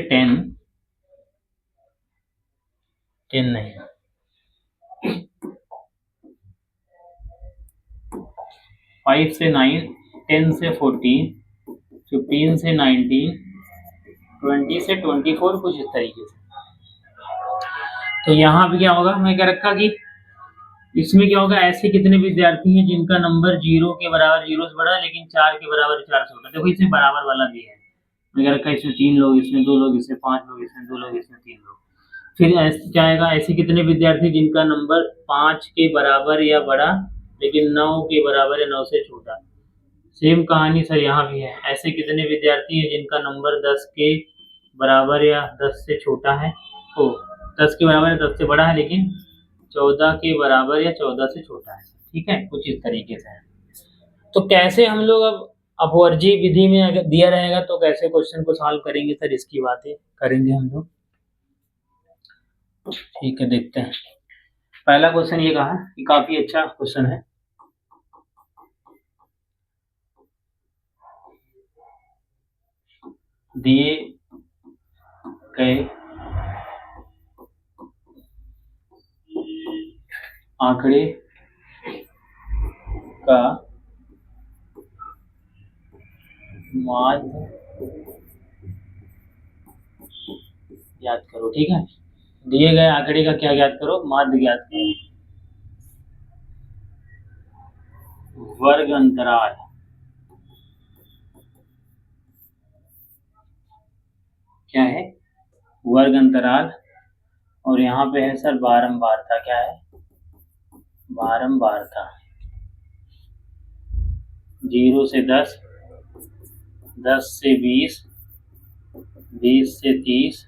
A: 10 नहीं, 5 से 9, 10 से 14, 15 से 19, 20 से 24, कुछ इस तरीके से। तो यहाँ पे क्या होगा, मैं क्या रखा कि इसमें क्या होगा, ऐसे कितने विद्यार्थी हैं जिनका नंबर 0 के बराबर, 0 से बड़ा लेकिन 4 के बराबर 4 से होता है। देखो इसमें बराबर वाला भी है, मैं क्या रखा, इसमें 3 लोग, इसमें 2 लोग, इसमें 5 लोग, इसमें 2 लोग, इसमें 3 लोग। फिर ऐसे क्या आएगा, ऐसे कितने विद्यार्थी जिनका नंबर 5 के बराबर या बड़ा लेकिन 9 के बराबर या 9 से छोटा। सेम कहानी सर यहाँ भी है, ऐसे कितने विद्यार्थी हैं जिनका नंबर 10 के बराबर या 10 से छोटा है, तो 10 के बराबर या 10 से बड़ा है लेकिन 14 के बराबर या 14 से छोटा है। ठीक है, कुछ इस तरीके से है। तो कैसे हम लोग अब अपवर्जी विधि में अगर दिया रहेगा तो कैसे क्वेश्चन को सॉल्व करेंगे सर, इसकी बातें करेंगे हम लोग। ठीक है, देखते हैं। पहला क्वेश्चन ये कहा कि काफी अच्छा क्वेश्चन है। दिए गए आंकड़े का माध्य ज्ञात करो। ठीक है, दिए गए आंकड़े का क्या ज्ञात करो, माध्य ज्ञात करो। वर्ग अंतराल क्या है, वर्ग अंतराल, और यहाँ पे है सर बारंबारता। क्या है, बारंबारता। 0 से 10, 10 से 20, 20 से 30,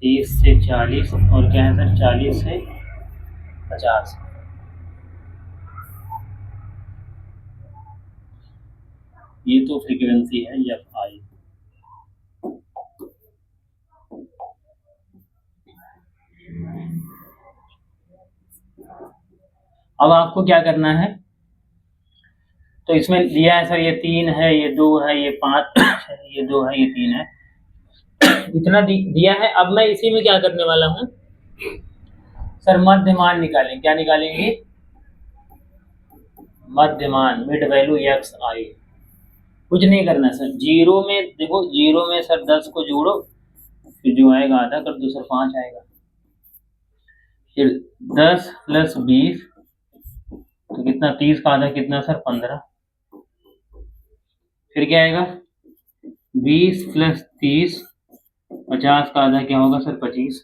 A: 30 से 40, और क्या है सर, 40 से 50। ये तो फ्रीक्वेंसी है एफ आई। अब आपको क्या करना है, तो इसमें दिया है सर ये 3 है, ये 2 है, ये 5 है, ये 2 है, ये 3 है, इतना दिया है। अब मैं इसी में क्या करने वाला हूँ सर, मध्यमान निकालेंगे। क्या निकालेंगे, मध्यमान, मिड वैल्यू एक्स आई। कुछ नहीं करना सर, 0 में देखो, 0 में सर 10 को जोड़ो, फिर जो आएगा आधा कर दो सर, 5 आएगा। फिर 10 प्लस 20 तो कितना, 30 का आधा कितना सर, 15। फिर क्या आएगा, 20 प्लस 30, 50 का आधा क्या होगा सर, 25।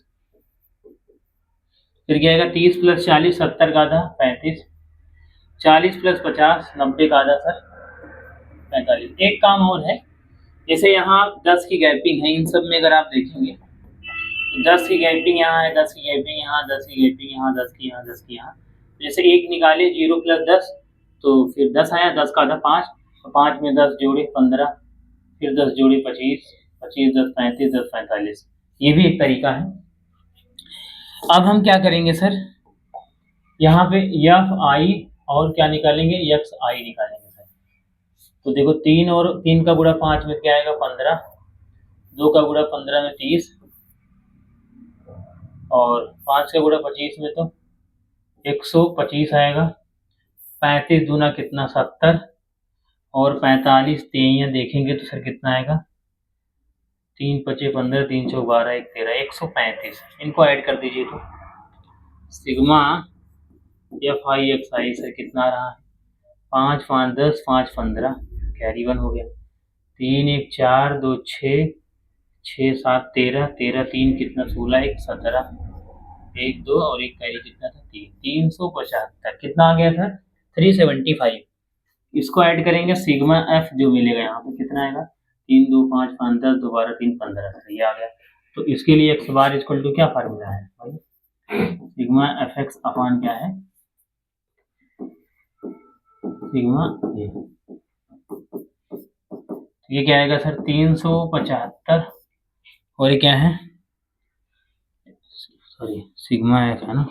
A: फिर क्या आएगा, 30 प्लस 40, 70 का आधा 35। 40 प्लस 50, 90 का आधा सर 45। एक काम और है, जैसे यहाँ 10 की गैपिंग है, इन सब में अगर आप देखेंगे 10 की गैपिंग यहाँ है, 10 की गैपिंग यहाँ, 10 की गैपिंग यहाँ, 10 की यहाँ, 10 की यहाँ। जैसे एक निकाले 0 प्लस 10, तो फिर 10 आया, 10 का आधा 5, तो 5 में 10 जोड़े 15, फिर 10 जोड़े 25, 25 10 35, 10 45। ये भी एक तरीका है। अब हम क्या करेंगे सर, यहाँ पे एफ आई और क्या निकालेंगे, एक्स आई निकालेंगे सर। तो देखो 3 और 3 का गुणा 5 में क्या आएगा, 15, 2 का गुणा 15 में 30, और 5 का गुणा 25 में तो 125 आएगा। 35 दूना कितना, 70, और 45 तेइयां देखेंगे तो सर कितना आएगा, 3 पचे 15, 3 चौ 12, 1 13, 135। इनको ऐड कर दीजिए तो sigma F I X I sir कितना रहा है, 5 5 10, 5 15, कैरी 1 हो गया। 3 1 4, 2 6, 6 7 13, 13 3 कितना, 16 1 17, 1 2 और 1 कैरी कितना था, 3, 375। कितना आ गया सर, 375। इसको ऐड करेंगे, सिग्मा एफ जो मिलेगा यहाँ पे कितना आएगा, 3 2 5 5 10, 2 12 3 15, ये आ गया। तो इसके लिए एक्स बार इक्वल टू क्या फार्मूला है भाई, सिग्मा एफ एक्स अपॉन क्या है, सिग्मा ये क्या आएगा सर, 375, और ये क्या है, सॉरी सिग्मा एफ है ना,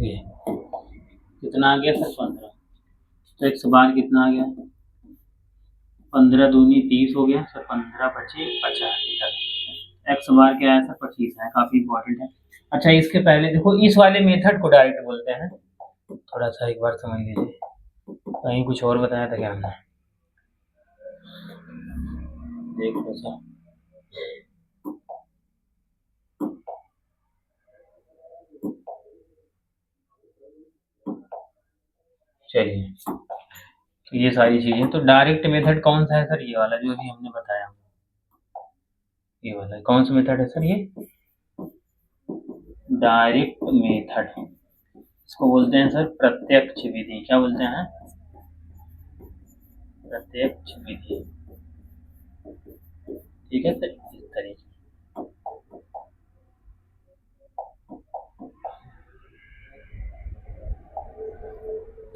A: ये कितना आ गया सर, 15। तो एक्स बार कितना आ गया, 15 दूनी 30 हो गया सर, 15 बचे 50। एक्स बार क्या है सर, 25 है, काफी इंपॉर्टेंट है। अच्छा इसके पहले देखो, इस वाले मेथड को डायरेक्ट बोलते हैं, थोड़ा सा एक बार समझ लीजिए, कहीं कुछ और बताया था क्या हमने, देख लो सर। चलिए, तो ये सारी चीजें, तो डायरेक्ट मेथड कौन सा है सर, ये वाला जो अभी हमने बताया, ये वाला कौन सा मेथड है सर, ये डायरेक्ट मेथड, इसको बोलते हैं सर प्रत्यक्ष विधि। क्या बोलते हैं, प्रत्यक्ष विधि। ठीक है सर, इस तरीके।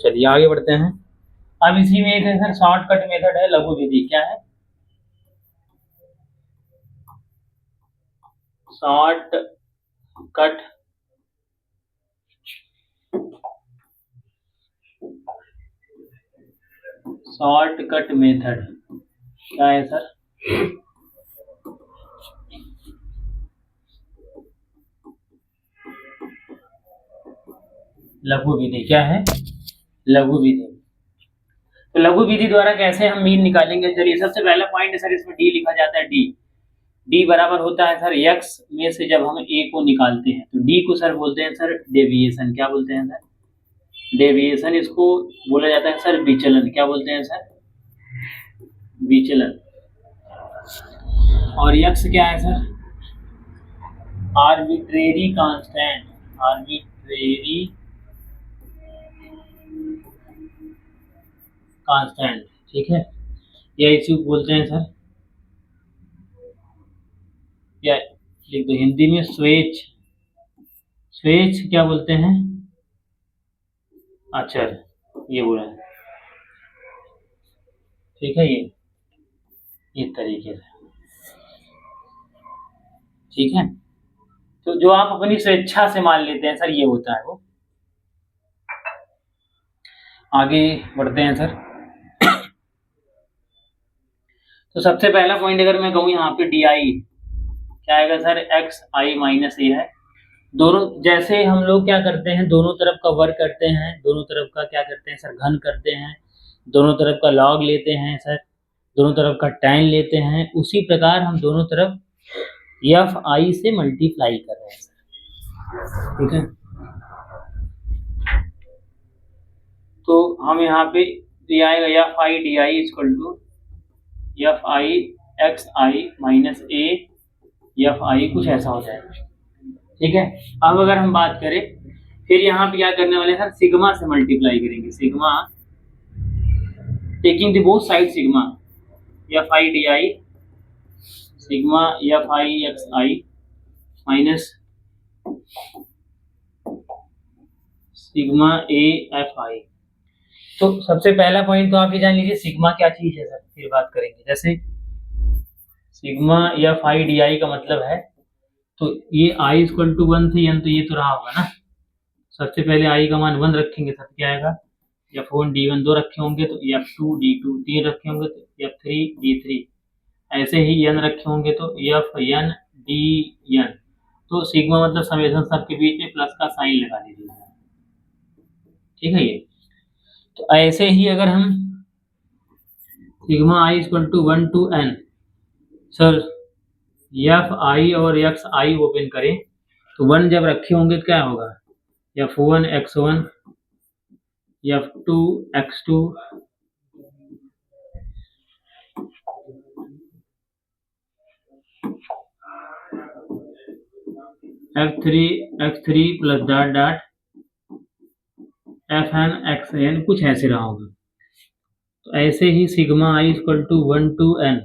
A: चलिए आगे बढ़ते हैं। अब इसी में एक है सर शॉर्टकट मेथड है, लघु विधि। क्या है, शॉर्ट कट मेथड। क्या है सर, लघु विधि। क्या है, लघु विधि। तो लघु विधि द्वारा कैसे हम मीन निकालेंगे, चलिए सबसे पहला पॉइंट है सर, इसमें डी लिखा जाता है, डी। डी बराबर होता है सर एक्स में से जब हम ए को निकालते हैं, तो डी को सर बोलते हैं सर डेविएशन। क्या बोलते हैं सर, डेविएशन। इसको बोला जाता है सर विचलन। क्या बोलते हैं सर, विचलन। और यक्स क्या है sir, arbitrary constant, arbitrary constant. ठीक है, या इसी को बोलते हैं सर, या लिख दो हिंदी में स्वेच्छ। स्वेच्छ क्या बोलते हैं, अचर, ये बोला है। ठीक है, ये इस तरीके से। ठीक है, तो जो आप अपनी स्वेच्छा से मान लेते हैं सर, ये होता है वो। आगे बढ़ते हैं सर। तो सबसे पहला पॉइंट अगर मैं कहूँ यहाँ पे डी आई क्या आएगा सर, एक्स आई माइनस ए है। दोनों जैसे हम लोग क्या करते हैं, दोनों तरफ का वर्ग करते हैं, दोनों तरफ का क्या करते हैं सर, घन करते हैं, दोनों तरफ का लॉग लेते हैं सर, दोनों तरफ का tan लेते हैं, उसी प्रकार हम दोनों तरफ एफ आई से मल्टीप्लाई कर रहे हैं सर। ठीक है, तो हम यहाँ पे ये आएगा F I D I equal to F I X I minus A F I, कुछ ऐसा हो जाएगा। ठीक है, अब अगर हम बात करें, फिर यहाँ पे क्या करने वाले हैं सर, सिग्मा से मल्टीप्लाई करेंगे, sigma taking the both side, sigma F I D I, sigma F I X I minus sigma A F आई। तो सबसे पहला पॉइंट तो आप ये जान लीजिए, सिग्मा क्या चीज है सर, फिर बात करेंगे। जैसे सिग्मा एफ आई डी आई का मतलब है, तो ये आई इक्वल टू 1 थी, तो ये तो रहा होगा ना। सबसे पहले आई का मान 1 रखेंगे, सब क्या आएगा, F1 D1 2 रखे होंगे तो F2 D2 3 रखे होंगे तो F3 D3, ऐसे ही n रखे होंगे तो Fn Dn। तो सिग्मा मतलब समेशन, सबके बीच में प्लस का साइन लगा दीजिए। ठीक है, ये तो ऐसे ही अगर हम sigma I equal to 1 to n sir, F I और एक्स आई ओपन करें, तो 1 जब रखे होंगे तो क्या होगा, F1 x1 F2 x2 F3 x3 plus dot dot Fn xn, कुछ ऐसे रहा होगा। तो ऐसे ही sigma I equal to 1 to n,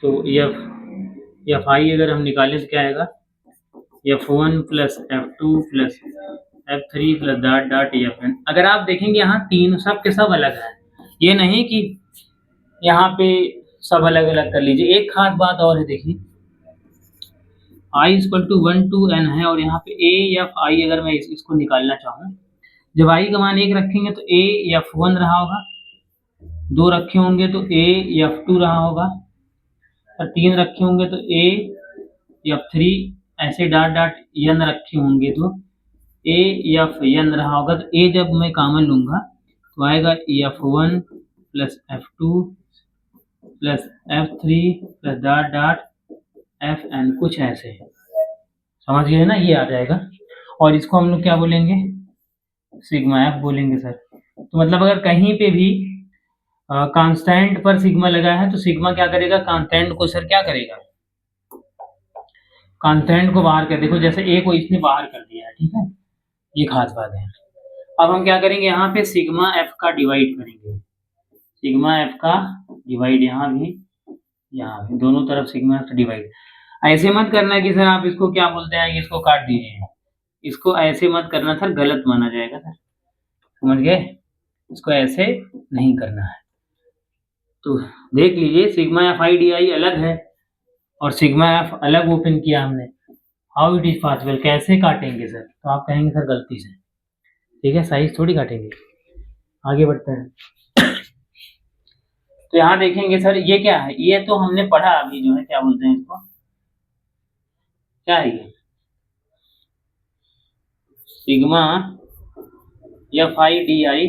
A: तो एफ आई अगर हम निकालें तो क्या आएगा, F1 plus F2 plus F3 plus dot dot Fn। अगर आप देखेंगे यहाँ तीन सब के सब अलग हैं, ये नहीं कि यहाँ पे सब अलग अलग कर लीजिए। एक खास बात और है, देखिए i equal to 1 to n है, और यहाँ पे ए एफ आई अगर मैं इसको निकालना चाहूँ जब आई का मान 1 रखेंगे तो ए F1 रहा होगा, 2 रखे होंगे तो ए F2 रहा होगा, और 3 रखे होंगे तो ए F3, ऐसे डॉट डॉट n रखे होंगे तो ए Fn रहा होगा। तो ए जब मैं कॉमन लूंगा तो आएगा F1 plus F2 plus F3 plus dot dot Fn, कुछ ऐसे, समझ गए ना, ये आ जाएगा। और इसको हम लोग क्या बोलेंगे, सिग्मा एफ बोलेंगे सर। तो मतलब अगर कहीं पे भी कांस्टेंट पर सिग्मा लगा है तो सिग्मा क्या करेगा, कांस्टेंट को सर क्या करेगा, कांस्टेंट को बाहर कर, देखो जैसे ए को इसने बाहर कर दिया है, ठीक है, ये खास बात है। अब हम क्या करेंगे, यहाँ पे सिग्मा एफ का डिवाइड करेंगे, सिग्मा एफ का डिवाइड यहाँ भी दोनों तरफ सिग्मा एफ डिवाइड। ऐसे मत करना कि सर आप इसको क्या बोलते हैं, इसको काट दीजिए, इसको ऐसे मत करना सर, गलत माना जाएगा सर, समझ गए, इसको ऐसे नहीं करना है। तो देख लीजिए सिग्मा एफ आई डी आई अलग है और सिग्मा एफ अलग ओपन किया हमने, हाउ इट इज पॉसिबल, कैसे काटेंगे सर, तो आप कहेंगे सर गलती से, ठीक है, साइज थोड़ी काटेंगे। आगे बढ़ते हैं। तो यहाँ देखेंगे सर ये क्या है, ये तो हमने पढ़ा अभी, जो है क्या बोलते हैं इसको, क्या है ये, sigma F I D I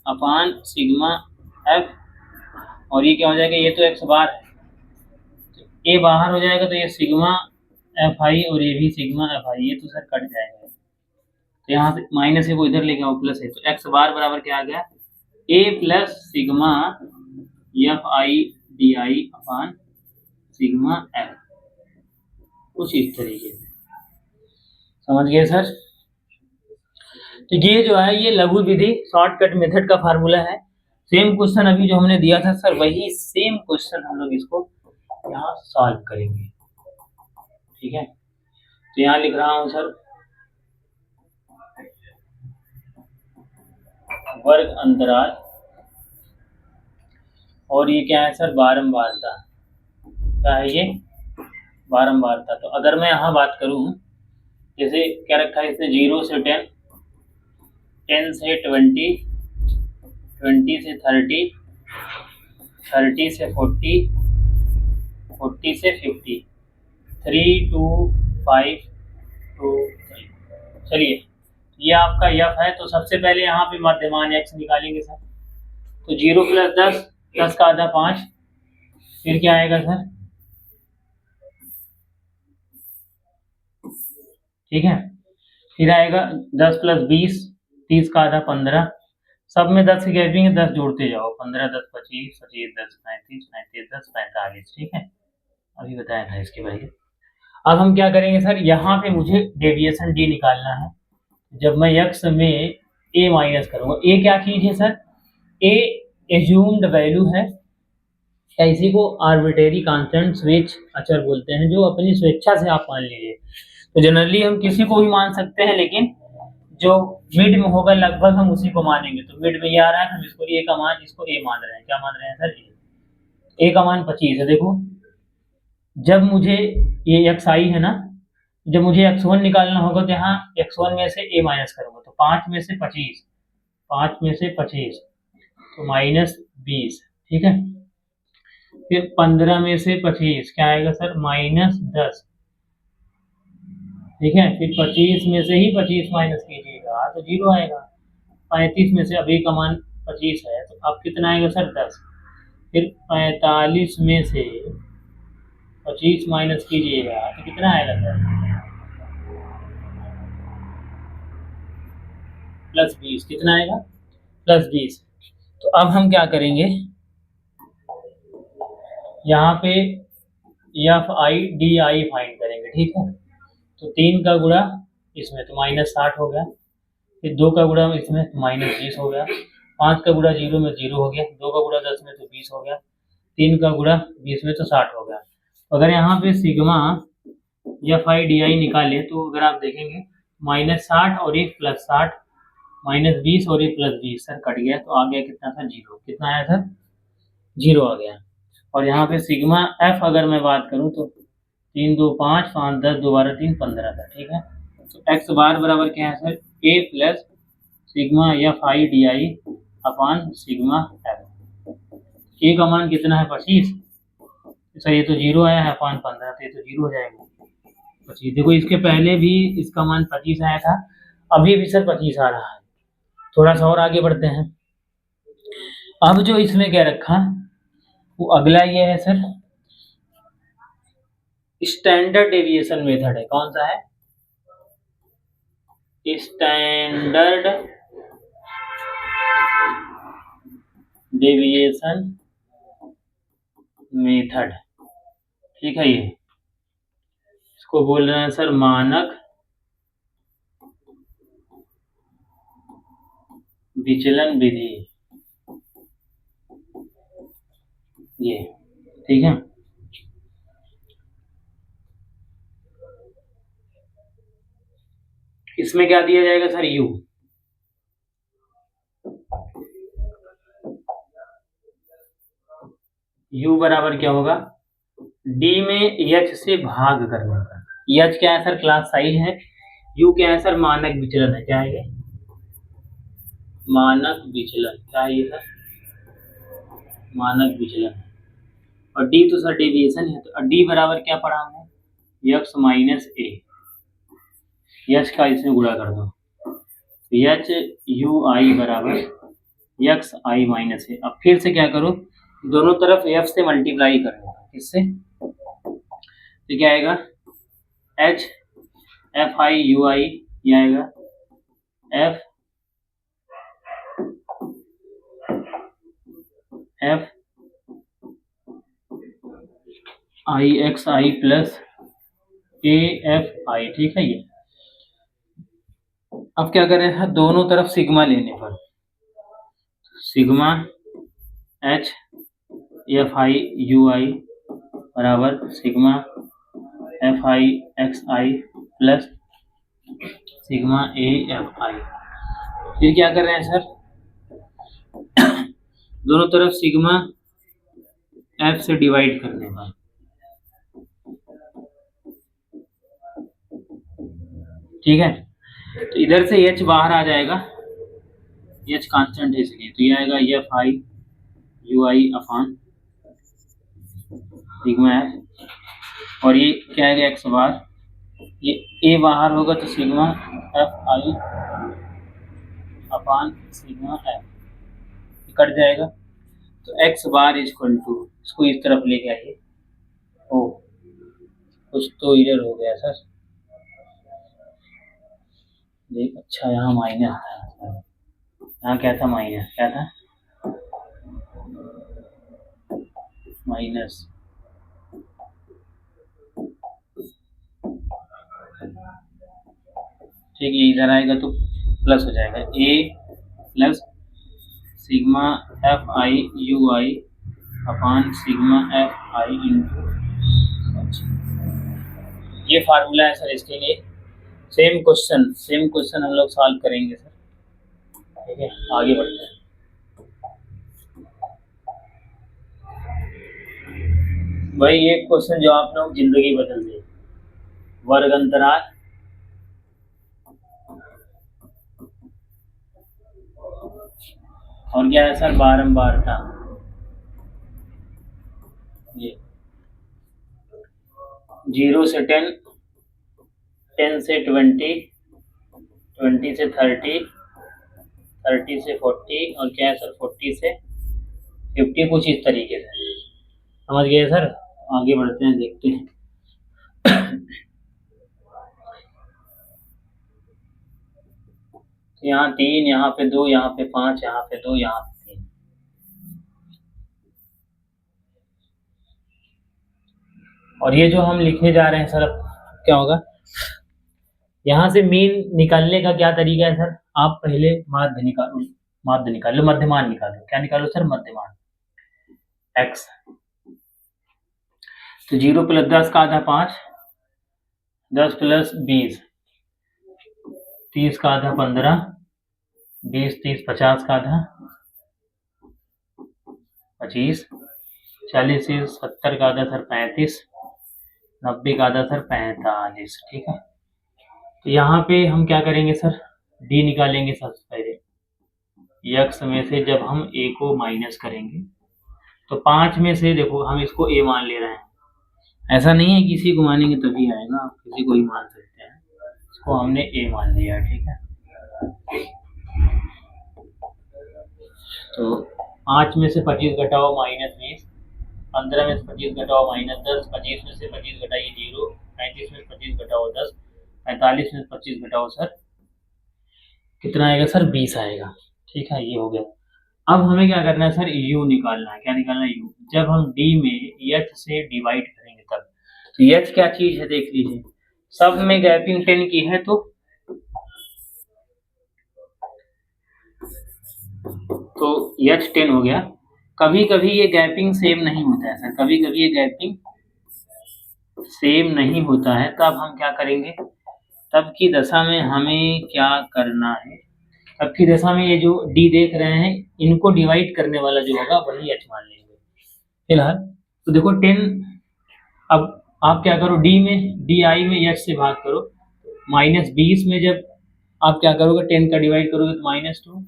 A: upon sigma F, और ये क्या हो जाएगा, ये तो एक्स बार है, तो ए बाहर हो जाएगा, तो ये सिग्मा एफ आई और ये भी सिग्मा एफ आई, ये तो सर कट जाएगा, तो यहाँ से माइनस है वो इधर लेके आओ, प्लस है, तो एक्स बार बराबर क्या आ गया, A plus sigma F I D I upon sigma F, कुछ इस तरीके से, समझ गए सर। तो ये जो है ये लघु विधि शॉर्टकट मेथड का फार्मूला है। सेम क्वेश्चन अभी जो हमने दिया था सर, वही सेम क्वेश्चन हम लोग इसको यहाँ सॉल्व करेंगे, ठीक है। तो यहाँ लिख रहा हूं सर, वर्ग अंतराल, और ये क्या है सर, बारंबारता, क्या है ये, बारंबारता। तो अगर मैं यहाँ बात करूं, जैसे क्या रखा है इसने, 0 से 10, 10 से 20, 20 से 30, 30 से 40, 40 से 50, 3 2 5 2 3। चलिए ये आपका यफ है, तो सबसे पहले यहाँ पे मध्यमान एक्स निकालेंगे सर, तो 0 प्लस 10, 10 का आधा 5, फिर क्या आएगा सर, ठीक है, फिर आएगा 10 प्लस 20, 30 का आधा 15, सब में 10 की गैपिंग है, 10 जोड़ते जाओ, 15 10 25, 25 10 35, 35 10 45, ठीक है, अभी बताया था इसके बारे में। अब हम क्या करेंगे सर, यहाँ पे मुझे डेविएशन डी निकालना है, जब मैं यक्स में ए माइनस करूंगा, ए क्या चीज है सर, ए एज्यूम्ड वैल्यू है, या इसी को आर्बिट्रेरी कांस्टेंट स्वेच्छ अचर बोलते हैं, जो अपनी स्वेच्छा से आप मान लीजिए। तो जनरली हम किसी को भी मान सकते हैं, लेकिन जो मिड में होगा लगभग हम उसी को मानेंगे। तो मिड में ये आ रहा है, हम इसको ए का मान, इसको ए मान रहे हैं, क्या मान रहे हैं सर, ए का मान 25 है। देखो जब मुझे ये एक्स आई है ना, जब मुझे x1 निकालना होगा तो यहाँ x1 में से a माइनस करूंगा, तो 5 में से 25, 5 में से 25 तो -20, ठीक है, फिर 15 में से 25 क्या आएगा सर, -10, ठीक है, फिर 25 में से ही 25 माइनस कीजिएगा तो 0 आएगा, 35 में से अभी का मान 25 है, तो अब कितना आएगा सर, 10, फिर 45 में से 25 माइनस कीजिएगा तो कितना आएगा सर, +20, कितना आएगा, +20। तो अब हम क्या करेंगे, यहाँ पे F I D I find करेंगे, ठीक है। तो 3 का गुणा इसमें तो -60 हो गया, फिर 2 का गुणा इसमें तो -20 हो गया, 5 का गुणा 0 में 0 हो गया, 2 का गुणा 10 में तो 20 हो गया, 3 का गुणा 20 में तो 60 हो गया। अगर यहाँ पे सिग्मा एफ आई डी आई निकाले तो अगर आप देखेंगे -60 और ये +60, -20 और ये +20 सर कट गया, तो आ गया कितना सर, 0, कितना आया सर, 0 आ गया। और यहाँ पे सिग्मा एफ अगर मैं बात करूँ तो 3 2 5 5 10 2 12 3 15 था, ठीक है। तो एक्स बार बराबर क्या है sir, A plus sigma F I D I upon sigma F. A का मान कितना है 25। सर ये तो 0 आया है अपॉन 15, तो ये तो 0 हो जाएगा 25। देखो इसके पहले भी इसका मान 25 आया था, अभी भी सर 25 आ रहा है। थोड़ा सा और आगे बढ़ते हैं। अब जो इसमें क्या रखा वो अगला ये है सर, स्टैंडर्ड डेविएशन मेथड है। कौन सा है? स्टैंडर्ड डेविएशन मेथड, ठीक है। ये इसको बोल रहे हैं सर मानक विचलन विधि, ये ठीक है। इसमें क्या दिया जाएगा सर? यू। यू बराबर क्या होगा? डी में एच से भाग करने का। एच क्या है सर? क्लास साइज है। यू क्या है सर? मानक विचलन है। क्या है ये? मानक विचलन। क्या है ये सर? मानक विचलन। और डी तो सर डेविएशन है, तो डी बराबर क्या पढ़ा हमने? एक्स माइनस ए। एच का इसमें गुणा कर दो, एच यू आई बराबर एक्स आई माइनस ए। अब फिर से क्या करो, दोनों तरफ एफ से मल्टीप्लाई कर दो। किससे? तो क्या आएगा? एच एफ आई यू आई, ये आएगा F F I X I plus A F आई, ठीक है। ये अब क्या करें सर? दोनों तरफ सिग्मा लेने पर sigma H F I U I बराबर sigma F I X I plus sigma A F I. फिर क्या कर रहे हैं सर? दोनों तरफ सिग्मा एफ से डिवाइड करने पर, ठीक है। तो इधर से एच बाहर आ जाएगा, एच कांस्टेंट है इसलिए, तो ये आएगा F I U I upon sigma F, और ये क्या आएगा? X bar. ये ए बाहर होगा तो sigma F I upon sigma F cut जाएगा। तो X bar is equal to, इसको इस तरफ लेके आइए। ओ कुछ तो इधर हो गया सर, देख। अच्छा यहाँ माइनस था, यहाँ क्या था? माइनस। क्या था? माइनस। ठीक है, इधर आएगा तो प्लस हो जाएगा। A plus sigma F I U I upon sigma F I into. ये फार्मूला है सर इसके लिए। सेम क्वेश्चन हम लोग सॉल्व करेंगे सर, ठीक है। आगे बढ़ते हैं। भाई एक क्वेश्चन जो आप लोग जिंदगी बदल दे, वर्ग अंतराल और क्या है सर? बारंबारता। ये 0 से 10, 10 से 20, 20 से 30, 30 से 40, और क्या है सर? 40 से 50, कुछ इस तरीके से। समझ गए सर? आगे बढ़ते हैं, देखते हैं। यहाँ 3, यहाँ पे 2, यहाँ पे 5, यहाँ पे 2, यहाँ पे 3। और ये जो हम लिखने जा रहे हैं सर, अब क्या होगा? यहाँ से मीन निकालने का क्या तरीका है सर? आप पहले माध्य निकालो, मध्यमान निकालो। क्या निकालो सर? मध्यमान। x तो 0 प्लस 10 का आधा 5, 10 प्लस 20 30 का आधा 15, 20 30 50 का आधा 25, 40 से 70 का आधा सर 35, 90 का आधा सर 45, ठीक है। तो यहाँ पे हम क्या करेंगे सर? डी निकालेंगे सबसे पहले। यक्स में से जब हम ए को माइनस करेंगे तो 5 में से देखो हम इसको ए मान ले रहे हैं, ऐसा नहीं है किसी को मानेंगे तभी आएगा, आप किसी को ही मान सकते हैं, इसको हमने ए मान लिया, ठीक है। तो 5 में से 25 घटाओ -20, 15 में से 25 घटाओ -10, 25 में से 25 घटाइए 0, 35 में से 25 घटाओ 10, 45 में से 25 घटाओ सर कितना आएगा सर 20 आएगा, ठीक है। ये हो गया। अब हमें क्या करना है सर, यू निकालना है। क्या निकालना है? यू। जब हम डी में एच से डिवाइड करेंगे तब, तो एच क्या चीज है देख लीजिए, सब में गैपिंग 10 की है तो एच 10 हो गया। कभी कभी ये गैपिंग सेम नहीं होता है सर, कभी कभी ये गैपिंग सेम नहीं होता है, तब हम क्या करेंगे, तब की दशा में हमें क्या करना है, तब की दशा में ये जो डी देख रहे हैं इनको डिवाइड करने वाला जो होगा वही एच मान लेंगे फिलहाल। तो देखो 10, अब आप क्या करो, डी में डी आई में एच से भाग करो, -20 में जब आप क्या करोगे 10 का डिवाइड करोगे तो -2,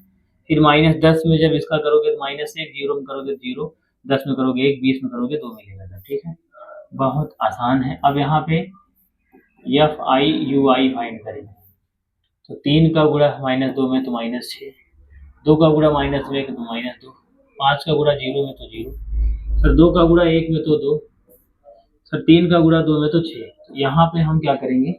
A: फिर -10 में जब इसका करोगे तो -1, 0 में करोगे 0, 10 में करोगे 1, 20 में करोगे 2 मिलेगा सर, ठीक है। बहुत आसान है। अब यहाँ पे F I U I find करेंगे, तो 3 का गुणा -2 में तो -6, 2 का गुणा -2 में तो -2, 5 का गुणा 0 में तो 0, सर 2 का गुणा 1 में तो 2, सर 3 का गुणा 2 में तो 6। यहाँ पे हम क्या करेंगे,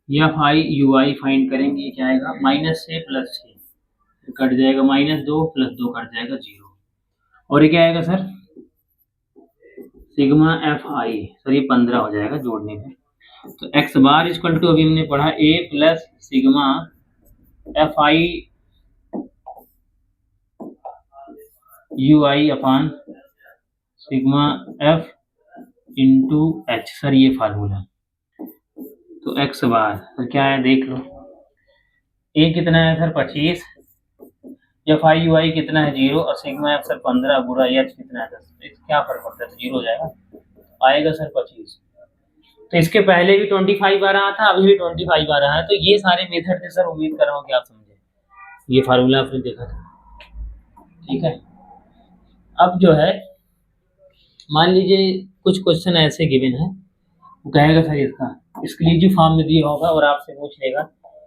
A: F I U I find करेंगे, क्या आएगा -6 + 6 कट जाएगा, -2 + 2 कट जाएगा 0, और ये क्या आएगा सर सिग्मा एफ आई, सर ये 15 हो जाएगा जोड़ने में। तो एक्स बार इक्वल टू अभी हमने पढ़ा A plus sigma F I U I upon sigma F into H, sir ये फार्मूला। तो एक्स बार सर क्या है देख लो, ए कितना है sir 25, F I U I कितना है 0, और सिग्मा एफ सर 15 गुणा एच कितना है 10, क्या फर्क पड़ता है, तो 0 हो जाएगा, आएगा सर 25। तो इसके पहले भी 25 आ रहा था, अभी भी 25 आ रहा है, तो ये सारे मेथड थे सर, उम्मीद कर रहा हूँ कि आप समझे, ये फार्मूला आपने देखा था, ठीक है। अब जो है मान लीजिए कुछ क्वेश्चन ऐसे गिवन है, वो कहेगा सर इसका एक्सक्लूसिव फॉर्म में दिया होगा और आपसे पूछ लेगा,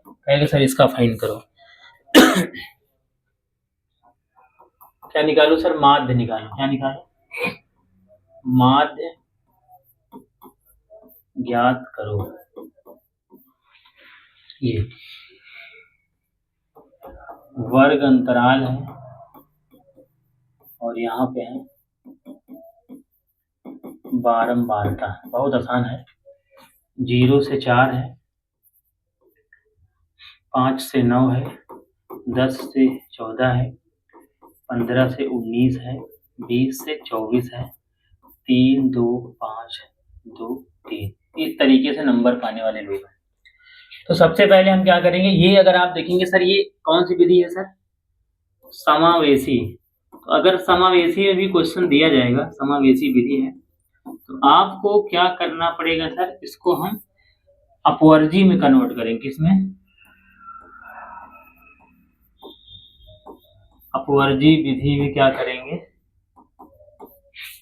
A: कहेगा सर इसका फाइंड करो। क्या निकालो सर, माध्य निकालो, क्या निकालो, माध्य ज्ञात करो। ये वर्ग अंतराल है और यहाँ पे है बारंबारता, बहुत आसान है, 0 से 4 है, 5 से 9 है, 10 से 14 है, 15 से 19 है, 20 से 24 है, 3 2 5 2 3, इस तरीके से नंबर पाने वाले लोग हैं। तो सबसे पहले हम क्या करेंगे, ये अगर आप देखेंगे सर ये कौन सी विधि है सर, समावेशी। तो अगर समावेशी में भी क्वेश्चन दिया जाएगा, समावेशी विधि है, तो आपको क्या करना पड़ेगा सर, इसको हम अपवर्जी में कन्वर्ट करेंगे, किसमें, अपवर्जी विधि में क्या करेंगे,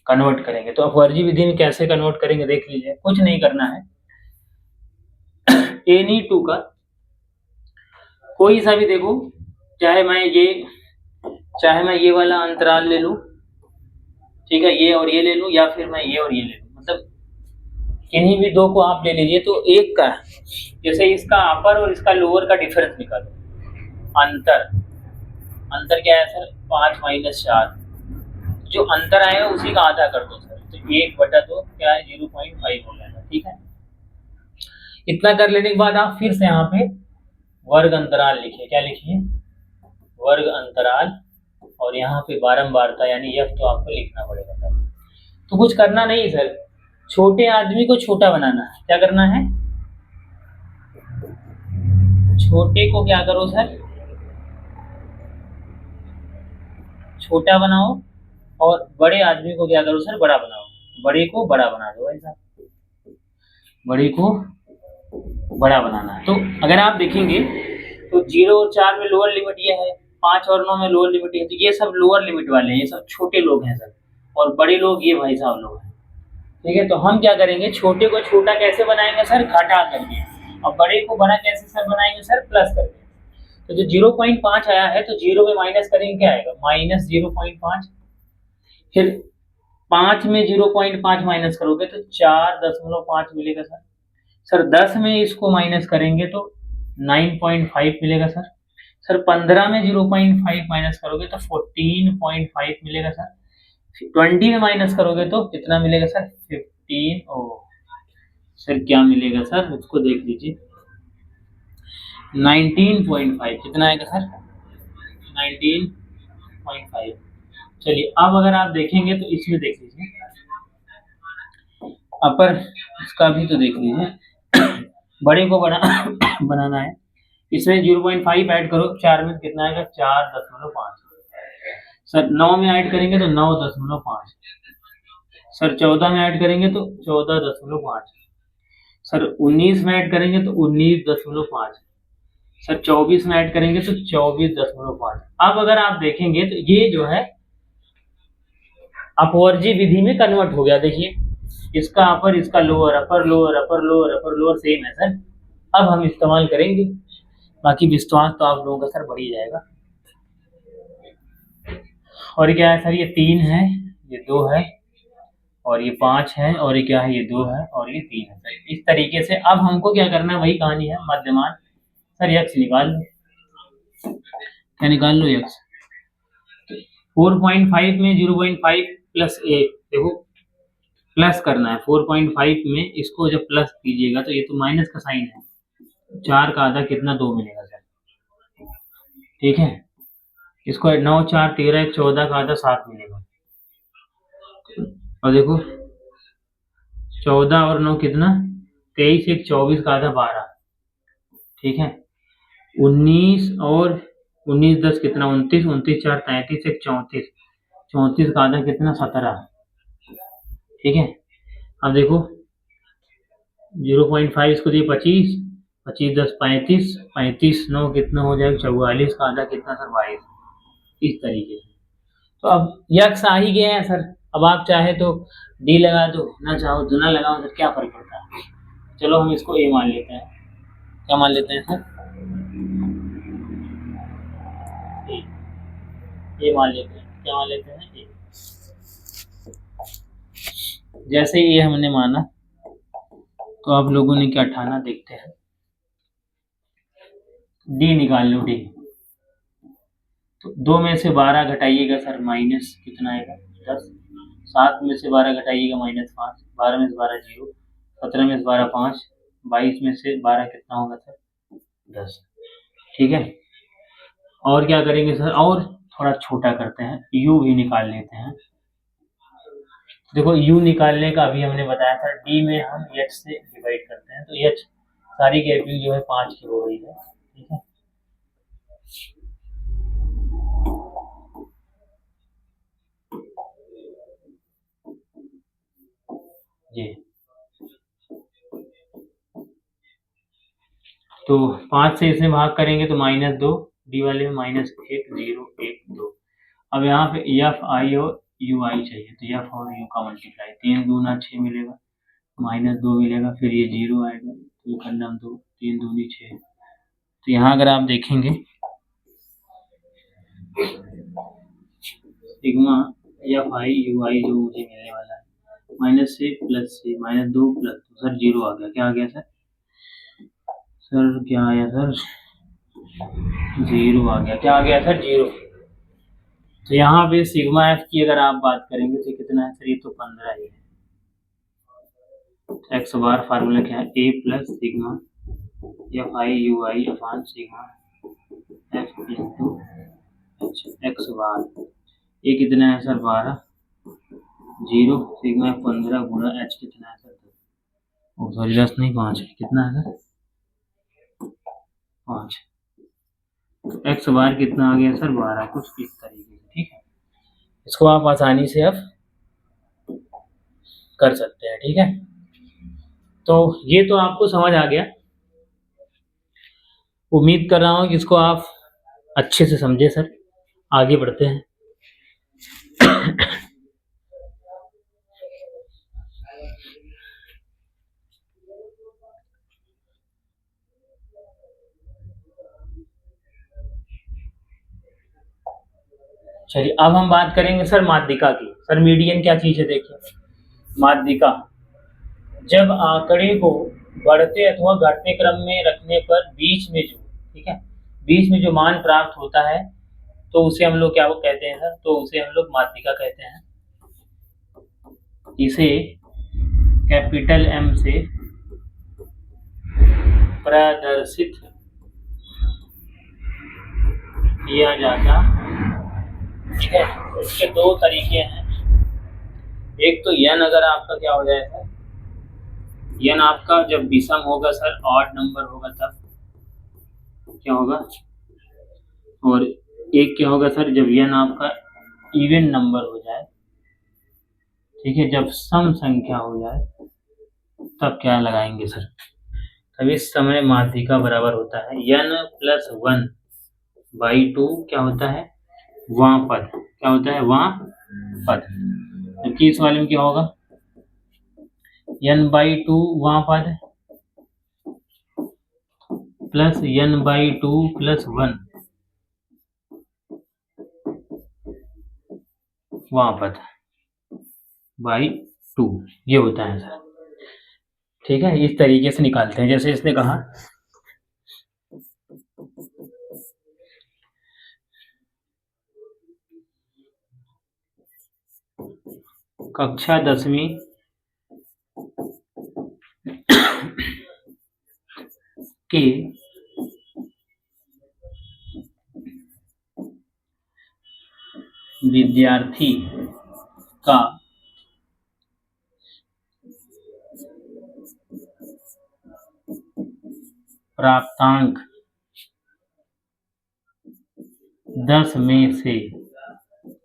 A: कन्वर्ट करेंगे। तो अपवर्जी विधि में कैसे कन्वर्ट करेंगे देख लीजिए, कुछ नहीं करना है, एनी टू का कोई सा भी देखो, चाहे मैं ये वाला अंतराल ले लूं, ठीक है, ये और ये ले लूं, या फिर मैं ये और ये ले लूं, मतलब किन्हीं भी दो को आप ले लीजिए। तो एक का जैसे इसका अपर और इसका लोअर का डिफरेंस निकालो, अंतर क्या है सर 5 - 4, जो अंतर आएगा उसी का आधा कर दो सर, तो 1/2 क्या है 0.5 हो जाएगा, ठीक है। इतना कर लेने के बाद आप फिर से यहाँ पे वर्ग अंतराल लिखिए, क्या लिखिए, वर्ग अंतराल, और यहाँ पे बारंबारता यानी एफ तो आपको लिखना पड़ेगा सर। तो कुछ करना नहीं सर, छोटे आदमी को छोटा बनाना है, क्या करना है, छोटे को क्या करो सर छोटा बनाओ, और बड़े आदमी को क्या करो सर बड़ा बनाओ, बड़े को बड़ा बना दो, ऐसा बड़े को बड़ा बनाना है। तो अगर आप देखेंगे तो 0 और 4 में लोअर लिमिट ये है, 5 और 9 में लोअर लिमिट है, तो ये सब लोअर लिमिट वाले हैं, ये सब छोटे लोग हैं सर, और बड़े लोग ये भाई साहब लोग हैं। ठीक है, तो हम क्या करेंगे, छोटे को छोटा कैसे बनाएंगे सर, घटा करके, और बड़े को बड़ा कैसे सर बनाएंगे सर, प्लस करके। तो जो 0.5 आया है तो 0 में माइनस करेंगे, क्या आएगा, माइनस 0.5। फिर 5 में 0.5 माइनस करोगे तो 4.5 मिलेगा सर। सर 10 में इसको माइनस करेंगे तो 9.5 मिलेगा सर। सर 15 में 0.5 माइनस करोगे तो 14.5 मिलेगा सर। 20 में माइनस करोगे तो कितना मिलेगा सर, 15। ओ सर क्या मिलेगा सर, उसको देख लीजिए, 19.5। कितना आएगा सर, 19.5। चलिए अब अगर आप देखेंगे तो इसमें देख लीजिए, अपर इसका भी तो देख लीजिए, बड़े को बना बनाना है, इसमें 0.5 ऐड करो 4 में तो कितना आएगा, 4.5। सर 9 में ऐड करेंगे तो 9.5। सर 14 में ऐड करेंगे तो 14.5। सर 19 में ऐड करेंगे तो 19.5। सर 24 में ऐड करेंगे तो 24.5। अब अगर आप देखेंगे तो ये जो है अपवर्जी विधि में कन्वर्ट हो गया। देखिए इसका अपर, इसका lower, upper lower, upper lower, upper lower same है सर। अब हम इस्तेमाल करेंगे, बाकी विश्वास तो आप लोगों का सर बढ़ ही जाएगा। और क्या है सर, ये 3 है, ये 2 है, और ये 5 है, और ये क्या है, ये 2 है, और ये 3 है सर। इस तरीके से अब हमको क्या करना है, वही कहानी है, मध्यमान। सर यक्स निकाल लो, क्या निकाल लो, यक्स। 4.5 में 0.5 प्लस ए, देखो प्लस करना है 4.5 में, इसको जब प्लस कीजिएगा तो ये तो माइनस का साइन है, 4 का आधा कितना, 2 मिलेगा सर। ठीक है, इसको 9 4 13, 14 का आधा 7 मिलेगा, और देखो 14 और 9 कितना, 23, 1 24 का आधा 12। ठीक है, 19 और 19 10 कितना, 29, 29 4 33, 1 34, 34 का आधा कितना, 17। ठीक है, अब देखो 0.5 इसको दिए 25, 25 10 35, 35 9 कितना हो जाएगा, 44 का आधा कितना सर, 22। इस तरीके से तो अब यक्स आ ही गया है सर। अब आप चाहे तो डी लगा दो, ना चाहो तो ना लगाओ सर, क्या फर्क पड़ता है। चलो हम इसको ए मान लेते हैं, क्या मान लेते हैं सर, ए मान लेते हैं, क्या मान लेते हैं, ए। जैसे ये हमने माना तो आप लोगों ने क्या ठाना, देखते हैं। डी निकाल लो, डी। तो 2 में से 12 घटाइएगा सर, माइनस कितना आएगा, 10। 7 में से 12 घटाइएगा, -5। 12 में से 12 0। 17 में से 12 5। 22 में से 12 कितना होगा सर, 10। ठीक है, और क्या करेंगे सर, और थोड़ा छोटा करते हैं, u भी निकाल लेते हैं। देखो u निकालने का अभी हमने बताया था, d में हम h से डिवाइड करते हैं, तो h सारी की वैल्यू जो है 5 की हो गई है। ठीक है, जी तो 5 से इसे भाग करेंगे तो -2, डी वाले में -1 0 1 2। अब यहाँ पे एफ आई और यू आई चाहिए, तो एफ और यू का मल्टीप्लाई, 3 दूना 6 मिलेगा, -2 मिलेगा, फिर ये 0 आएगा, तो खंडम 2, 3 दूनी 6। तो यहाँ अगर आप देखेंगे सिग्मा एफ आई यू आई जो मुझे मिलने वाला है, माइनस से प्लस से, -2 प्लस, तो सर 0 आ गया, क्या आ गया सर, सर क्या आया सर, 0 आ गया, क्या आ गया सर, 0। तो यहाँ पे सिग्मा एफ की अगर आप बात करेंगे तो कितना है सर, ये तो 15 ही है। एक्स बार फार्मूला क्या है, A plus sigma F I U I upon sigma F into X bar. ये कितना है सर, 12, 0 सिग्मा 15 गुणा एच कितना है सर, सॉरी 10 नहीं 5 है, कितना है सर, 5। तो एक्स बार कितना आ गया सर, 12, कुछ इस तरीके से। ठीक है, इसको आप आसानी से अब कर सकते हैं। ठीक है, तो ये तो आपको समझ आ गया उम्मीद कर रहा हूँ कि इसको आप अच्छे से समझे सर। आगे बढ़ते हैं। चलिए अब हम बात करेंगे सर माध्यिका की। सर मीडियन क्या चीज है देखिए। माध्यिका जब आंकड़े को बढ़ते अथवा घटते क्रम में रखने पर बीच में जो, ठीक है, बीच में जो मान प्राप्त होता है तो उसे हम लोग क्या वो कहते हैं सर, तो उसे हम लोग माध्यिका कहते हैं। इसे कैपिटल एम से प्रदर्शित किया जाता, ठीक है। इसके दो तरीके हैं। एक तो यन अगर आपका क्या हो जाए सर, यन आपका जब विषम होगा सर, ऑड नंबर होगा तब क्या होगा, और एक क्या होगा सर जब यन आपका इवन नंबर हो जाए, ठीक है, जब सम संख्या हो जाए तब क्या लगाएंगे सर, तब इस समय माध्यिका बराबर होता है यन प्लस 1/2 क्या होता है, वां पद, क्या होता है, वां पद। जबकि इस वाले में क्या होगा, n/2 वां पद प्लस n/2 प्लस 1 वां पद बाई 2, ये होता है सर, ठीक है। इस तरीके से निकालते हैं जैसे इसने कहा। कक्षा 10वीं के विद्यार्थी का प्राप्तांक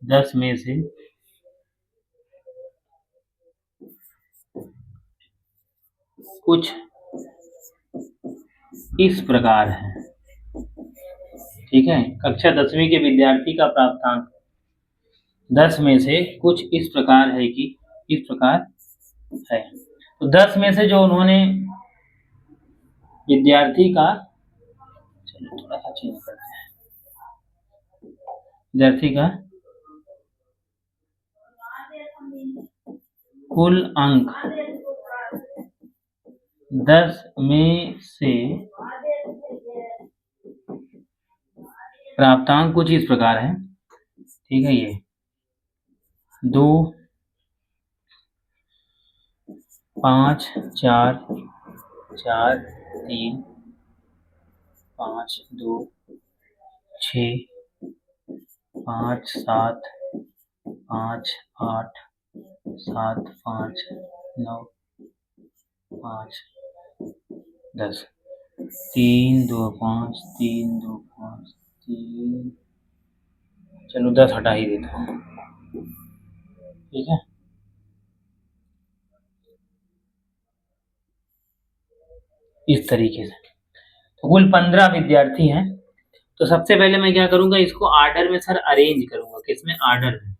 A: 10 में से कुछ इस प्रकार है, ठीक है। कक्षा 10वीं के विद्यार्थी का प्राप्तांक 10 में से कुछ इस प्रकार है कि इस प्रकार है। तो 10 में से जो उन्होंने विद्यार्थी का, चलो थोड़ा सा चेंज करते हैं, विद्यार्थी का कुल अंक 10 में से प्राप्तांक कुछ इस प्रकार है, ठीक है। ये 2 5 4 4 3 5 2 6 5 7 5 8 7 5 9 5 10 3 2 5 3 2 5 3, चलो 10 हटा ही देता हूँ, ठीक है। इस तरीके से तो कुल 15 विद्यार्थी हैं। तो सबसे पहले मैं क्या करूंगा, इसको आर्डर में सर अरेंज करूंगा। किसमें, आर्डर में।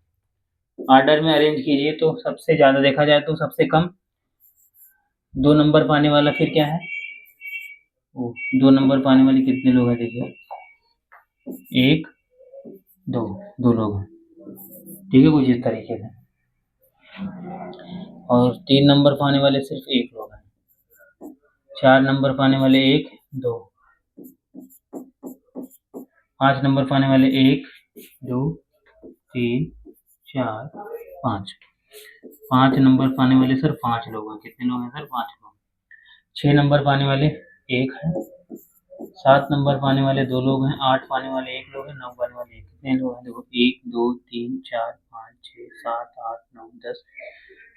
A: आर्डर में अरेंज कीजिए तो सबसे ज्यादा देखा जाए तो सबसे कम 2 नंबर पाने वाला फिर क्या है, 2 नंबर पाने वाले कितने लोग हैं देखिए, 1 2 लोग हैं, ठीक है, कुछ इस तरीके से। और 3 नंबर पाने वाले सिर्फ 1 लोग हैं। 4 नंबर पाने वाले 1 2, 5 नंबर पाने वाले 1 2 3 4 5, 5 नंबर पाने वाले सर 5 लोग हैं। कितने लोग हैं सर, 5 लोग। 6 नंबर पाने वाले 1 है, 7 नंबर पाने वाले 2 लोग हैं, 8 पाने वाले 1 लोग हैं, 9 पाने वाले 1। कितने लोग हैं देखो, 1 2 3 4 5 6 7 8 9 10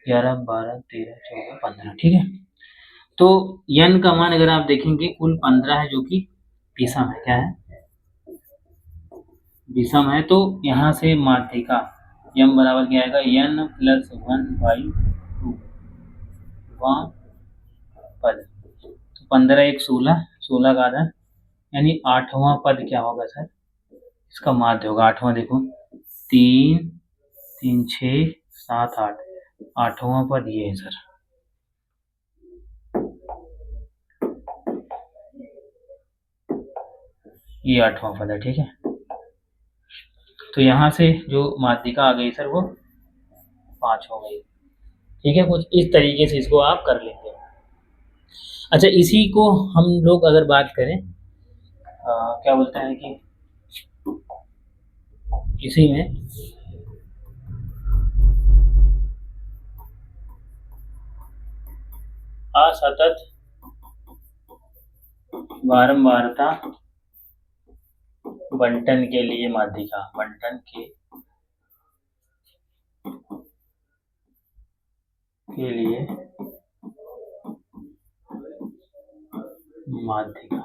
A: 11 12 13 14 15, ठीक है। तो यन का मान अगर आप देखेंगे कुल 15 है, जो कि विषम है। क्या है, विषम है। तो यहाँ से माध्यिका यम बराबर क्या आएगा, n प्लस 1/2 वां पद। तो 15 1 16, 16 का आधा यानी 8वां पद क्या होगा सर, इसका माध्य होगा 8वां। देखो 3 3 6 7 8, 8वां पद ये है सर। ये 8वां पद है, ठीक है। तो यहाँ से जो माध्यिका आ गई सर वो 5 हो गई, ठीक है। कुछ इस तरीके से इसको आप कर लेंगे। अच्छा, इसी को हम लोग अगर बात करें क्या बोलते हैं कि इसी में असतत बारंबारता बंटन के लिए माध्यिका, बंटन के लिए माध्यिका,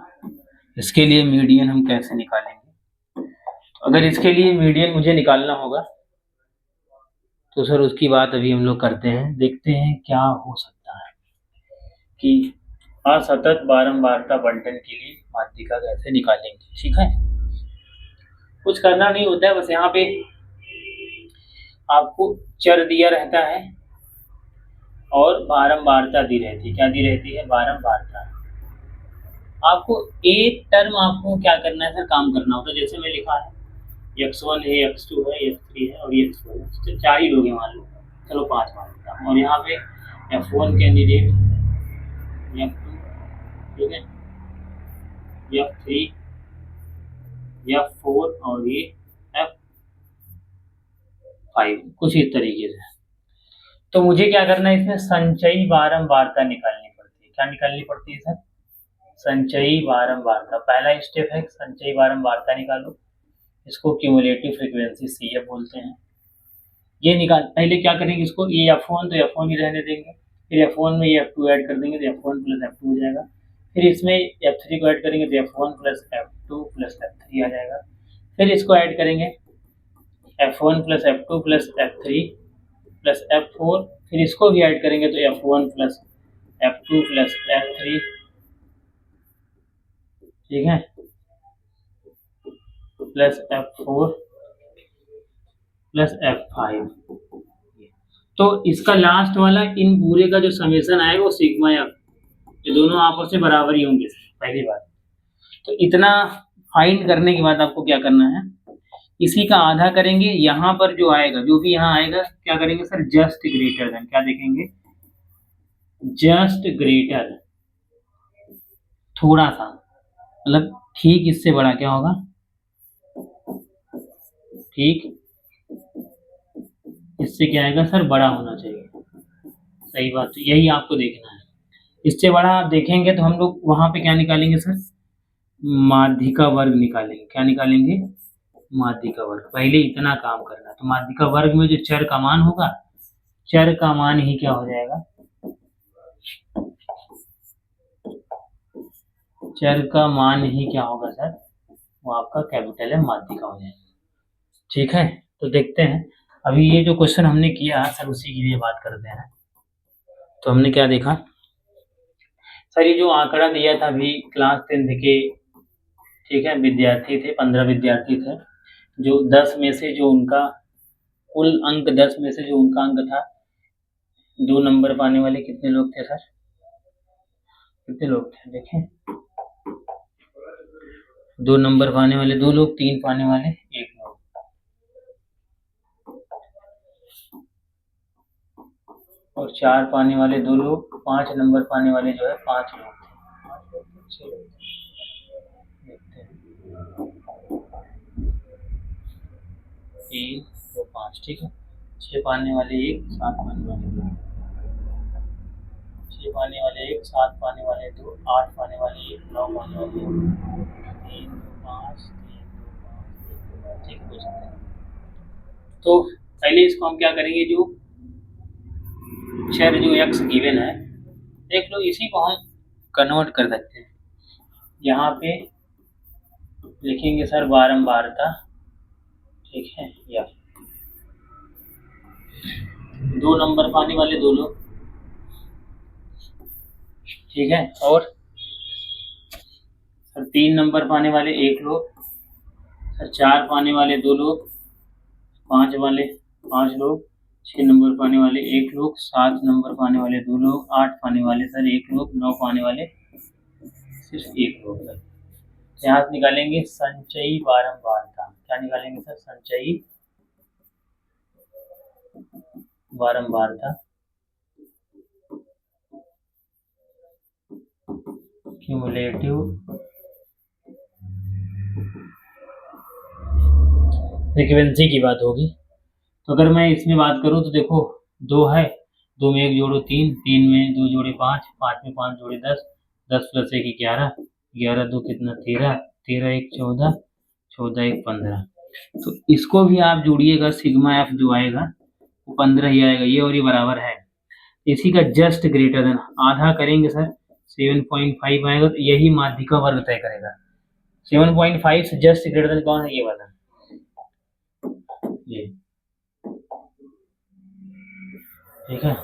A: इसके लिए मीडियन हम कैसे निकालेंगे? अगर इसके लिए मीडियन मुझे निकालना होगा तो सर उसकी बात अभी हम लोग करते हैं, देखते हैं क्या हो सकता है कि असतत बारंबारता बंटन के लिए माध्यिका कैसे निकालेंगे, ठीक है। कुछ करना नहीं होता है, बस यहाँ पे आपको चर दिया रहता है और बारंबारता दी रहती है। क्या दी रहती है? बारंबारता। आपको एक टर्म आपको क्या करना है सर, काम करना होता है। जैसे मैं लिखा है x1 है, x2 है, x3 है और x4 है, तो 4 ही लोग हैं मान लो, चलो 5 मान लेता हूँ। और यहाँ पे f1 कैंडिडेट, f2, ठीक है, f3, f4 और ये f5, कुछ इस तरीके से। तो मुझे क्या करना है, इसमें संचयी बारंबारता निकालनी पड़ती है। क्या निकालनी पड़ती है सर? संचयी बारंबारता। पहला स्टेप है संचयी बारंबारता निकालो, इसको क्यूमुलेटिव फ्रीक्वेंसी CF बोलते हैं। ये निकाल, पहले क्या करेंगे इसको, ये F1 तो F1 ही रहने देंगे, फिर F1 में ये F2 ऐड कर देंगे तो F1 प्लस F2 हो जाएगा, फिर इसमें F3 को ऐड करेंगे तो F1 plus F2 plus F3 आ जाएगा, फिर इसको ऐड करेंगे F1 plus F2 plus F3 plus F4, फिर इसको भी ऐड करेंगे तो F1 plus F2 plus F3, ठीक है, प्लस F4 प्लस F5। तो इसका लास्ट वाला इन पूरे का जो समेशन आएगा वो सिग्मा एफ, ये दोनों आपस में बराबर ही होंगे पहली बात। तो इतना फाइंड करने के बाद आपको क्या करना है, इसी का आधा करेंगे, यहाँ पर जो आएगा, जो भी यहाँ आएगा क्या करेंगे सर, जस्ट ग्रेटर देन, क्या देखेंगे, जस्ट ग्रेटर, थोड़ा सा, मतलब ठीक इससे बड़ा क्या होगा, ठीक इससे क्या आएगा सर, बड़ा होना चाहिए। सही बात, तो यही आपको देखना है। इससे बड़ा आप देखेंगे तो हम लोग वहां पे क्या निकालेंगे सर, माध्यिका वर्ग निकालेंगे। क्या निकालेंगे? माध्यिका वर्ग। पहले इतना काम करना है। तो माध्यिका वर्ग में जो चर का मान होगा, चर का मान ही क्या हो जाएगा, चर का मान ही क्या होगा सर, वो आपका कैपिटल है, माध्यिका हो जाएगा, ठीक है। तो देखते हैं अभी ये जो क्वेश्चन हमने किया सर उसी के लिए बात करते हैं। तो हमने क्या देखा सर, ये जो आंकड़ा दिया था अभी क्लास 10th के, ठीक है, विद्यार्थी थे, 15 विद्यार्थी थे, जो 10 में से जो उनका कुल अंक, 10 में से जो उनका अंक था, 2 नंबर पाने वाले कितने लोग थे सर, कितने लोग थे देखें, 2 नंबर पाने वाले 2 लोग, 3 पाने वाले 1 लोग, और 4 पाने वाले 2 लोग, 5 नंबर पाने वाले जो है 5 लोग थे। देखते हैं 3 2 5, ठीक है, 6 पाने वाले 1, 7 पाने वाले 2, 6 पाने वाले 1, 7 पाने वाले 2, 8 पाने वाले 1, 9 पाने वाले 3 2 5, 3 2 5, 1 2 5, ठीक हो सकता है। तो पहले इसको हम क्या करेंगे, जो चर जो x गिवन है, देख लो, इसी को हम कन्वर्ट कर सकते हैं। यहाँ पे लिखेंगे सर बारंबारता, ठीक है, या 2 नंबर पाने वाले 2 लोग, ठीक है, और सर 3 नंबर पाने वाले 1 लोग, सर 4 पाने वाले 2 लोग, 5 वाले 5 लोग, 6 नंबर पाने वाले 1 लोग, 7 नंबर पाने वाले 2 लोग, 8 पाने वाले सर 1 लोग, 9 पाने वाले सिर्फ 1 लोग सर। यहाँ से निकालेंगे संचयी बारंबारता। क्या निकालेंगे सर? संचयी बारंबारता, क्यूमुलेटिव फ्रीक्वेंसी की बात होगी। तो अगर मैं इसमें बात करूं तो देखो 2 है, 2 में 1 जोड़ो 3, 3 में 2 जोड़े 5, 5 में 5 जोड़े 10, 10 प्लस 1 11, 11 2 कितना 13, 13 1 14, 14 1 15। तो इसको भी आप जोड़िएगा, सिग्मा एफ जो आएगा वो 15 ही आएगा, ये और ये बराबर है। इसी का जस्ट ग्रेटर देन आधा करेंगे सर 7.5 आएगा, तो यही माध्यिका वर्ग तय करेगा। 7.5 से जस्ट ग्रेटर देन कौन है? ये वाला, ये ठीक है।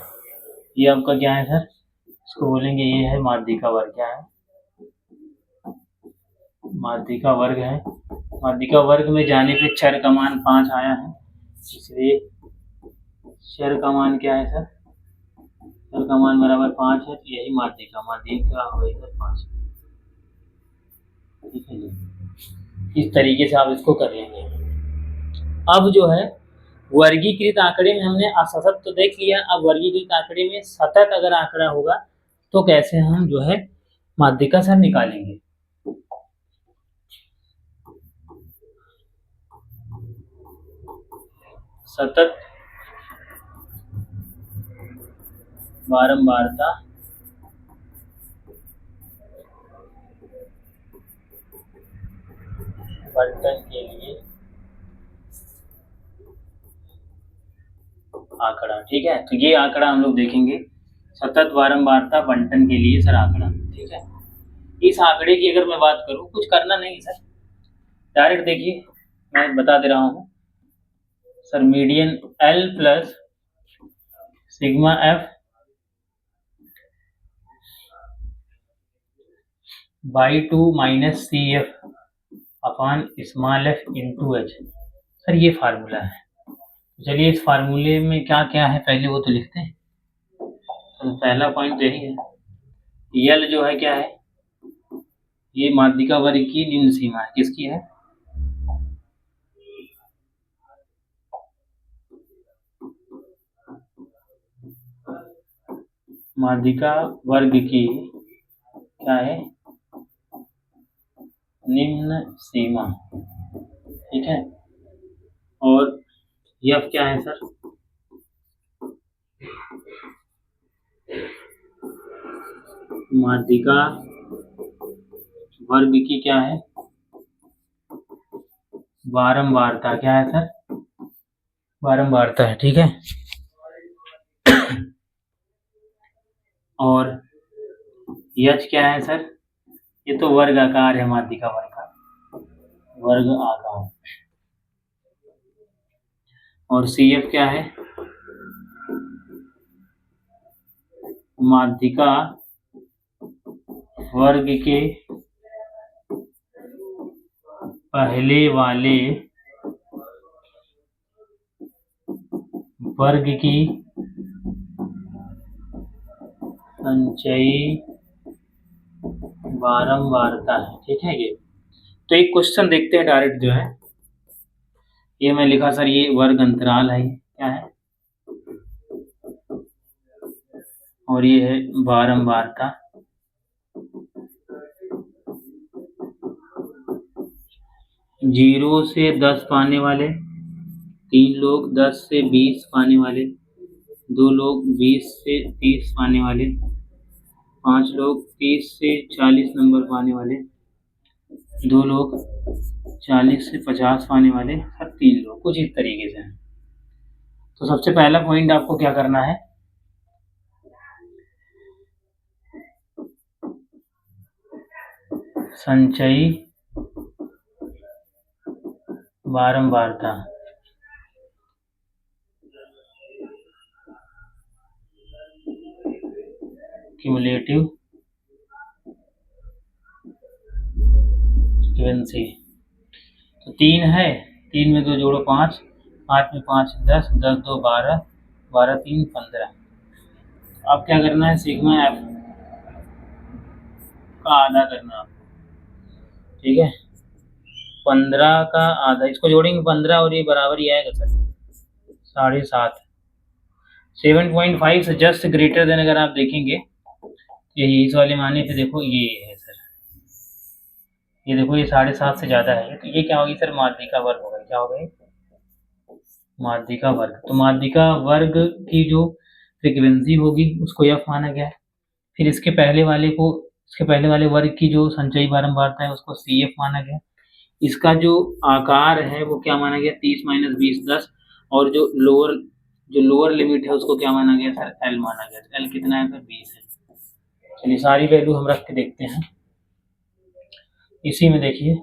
A: ये आपका क्या है सर? इसको बोलेंगे ये है माध्यिका वर्ग। क्या है? माध्यिका वर्ग है। माध्यिका वर्ग में जाने पे चर का मान 5 आया है, इसलिए चर का मान क्या है सर? चर का मान बराबर 5 है, तो यही माध्यिका होगा 5। ठीक है जी, इस तरीके से आप इसको कर लेंगे। अब जो है वर्गीकृत आंकड़े में हमने असतत तो देख लिया, अब वर्गीकृत आंकड़े में सतत अगर आंकड़ा होगा तो कैसे हम जो है माध्यिका सर निकालेंगे। सतत बारंबारता बंटन के लिए आंकड़ा। ठीक है, तो ये आंकड़ा हम लोग देखेंगे, सतत बारंबारता बंटन के लिए सर आंकड़ा। ठीक है, इस आंकड़े की अगर मैं बात करूं, कुछ करना नहीं सर, डायरेक्ट देखिए मैं बता दे रहा हूं sir. Median L plus sigma F by 2 minus C F upon small F into H. Sir ये फार्मूला है। चलिए इस फार्मूले में क्या क्या है पहले वो तो लिखते हैं। तो पहला पॉइंट तो यही है, यल जो है क्या है? ये माध्यिका वर्ग की निम्न सीमा है। किसकी है? माध्यिका वर्ग की क्या है? निम्न सीमा। ठीक है, और यफ क्या है सर? माध्यिका वर्ग की क्या है? बारंबारता। क्या है सर? बारंबारता है। ठीक है, और यच क्या है सर? ये तो वर्ग आकार है, माध्यिका वर्ग का वर्ग आकार। और सी एफ क्या है? माध्यिका वर्ग के पहले वाले वर्ग की संचयी बारंबारता है। ठीक है, ये तो एक क्वेश्चन देखते हैं डायरेक्ट जो है। ये मैं लिखा सर, ये वर्ग अंतराल है, क्या है? और ये है बारंबारता। जीरो से 10 पाने वाले 3 लोग, 10 से 20 पाने वाले 2 लोग, 20 से 30 पाने वाले 5 लोग, 30 से 40 नंबर पाने वाले 2 लोग, 40 से 50 पाने वाले हर 3 लोग, कुछ इस तरीके से। तो सबसे पहला पॉइंट आपको क्या करना है, संचयी बारंबारता क्यूमुलेटिव फ्रीक्वेंसी। तो 3 है, 3 में 2 जोड़ो 5, 5 में 5 10, 10 2 12, 12 3 15। अब क्या करना है, सिग्मा एफ का आधा करना है आपको, ठीक है। 15 का आधा, इसको जोड़ेंगे 15 और ये बराबर ही आएगा सर 7.5। 7.5 से जस्ट ग्रेटर देन अगर आप देखेंगे, यही इस वाले माने पे देखो ये है सर, ये देखो ये 7.5 से ज़्यादा है, तो ये क्या होगी सर, माध्यिका वर्ग होगा। क्या होगा, माध्यिका वर्ग। तो माध्यिका वर्ग की जो फ्रीक्वेंसी होगी उसको एफ माना गया है। फिर इसके पहले वाले वर्ग की जो संचयी बारंबारता है उसको सी एफ माना गया। इसका जो आकार है वो क्या माना गया, 30 - 20 10। और जो लोअर लिमिट है उसको क्या माना गया सर, एल माना गया। एल कितना है सर, 20 है। चलिए सारी वैल्यू हम रख के देखते हैं। इसी में देखिए,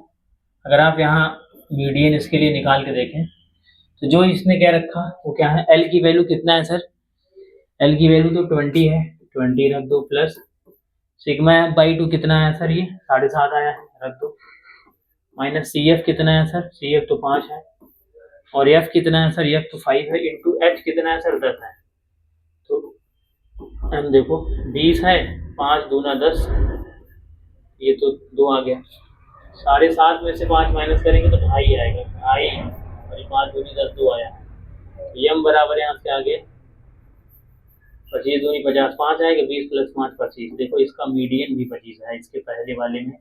A: अगर आप यहाँ मीडियन इसके लिए निकाल के देखें तो जो इसने क्या रखा वो क्या है, एल की वैल्यू कितना है सर, एल की वैल्यू तो 20 है, 20 रख दो, प्लस सिग्मा एफ बाई 2 कितना है सर, ये 7.5 आया है, रख दो, माइनस सी एफ कितना है सर, सी एफ तो 5 है, और एफ कितना है सर, एफ तो 5 है, इंटू एच कितना है सर, 10 है। तो हम देखो 20 है, 5 दूना 10, ये तो 2 आ गया, 7.5 में से 5 माइनस करेंगे तो 2.5 आएगा, 2.5 और 5 दूनी 10, 2 आया। यम बराबर यहाँ से आगे 25 दूनी 50, 5 आएगा, 20 + 5 25। देखो इसका मीडियन भी 25 है। इसके पहले वाले में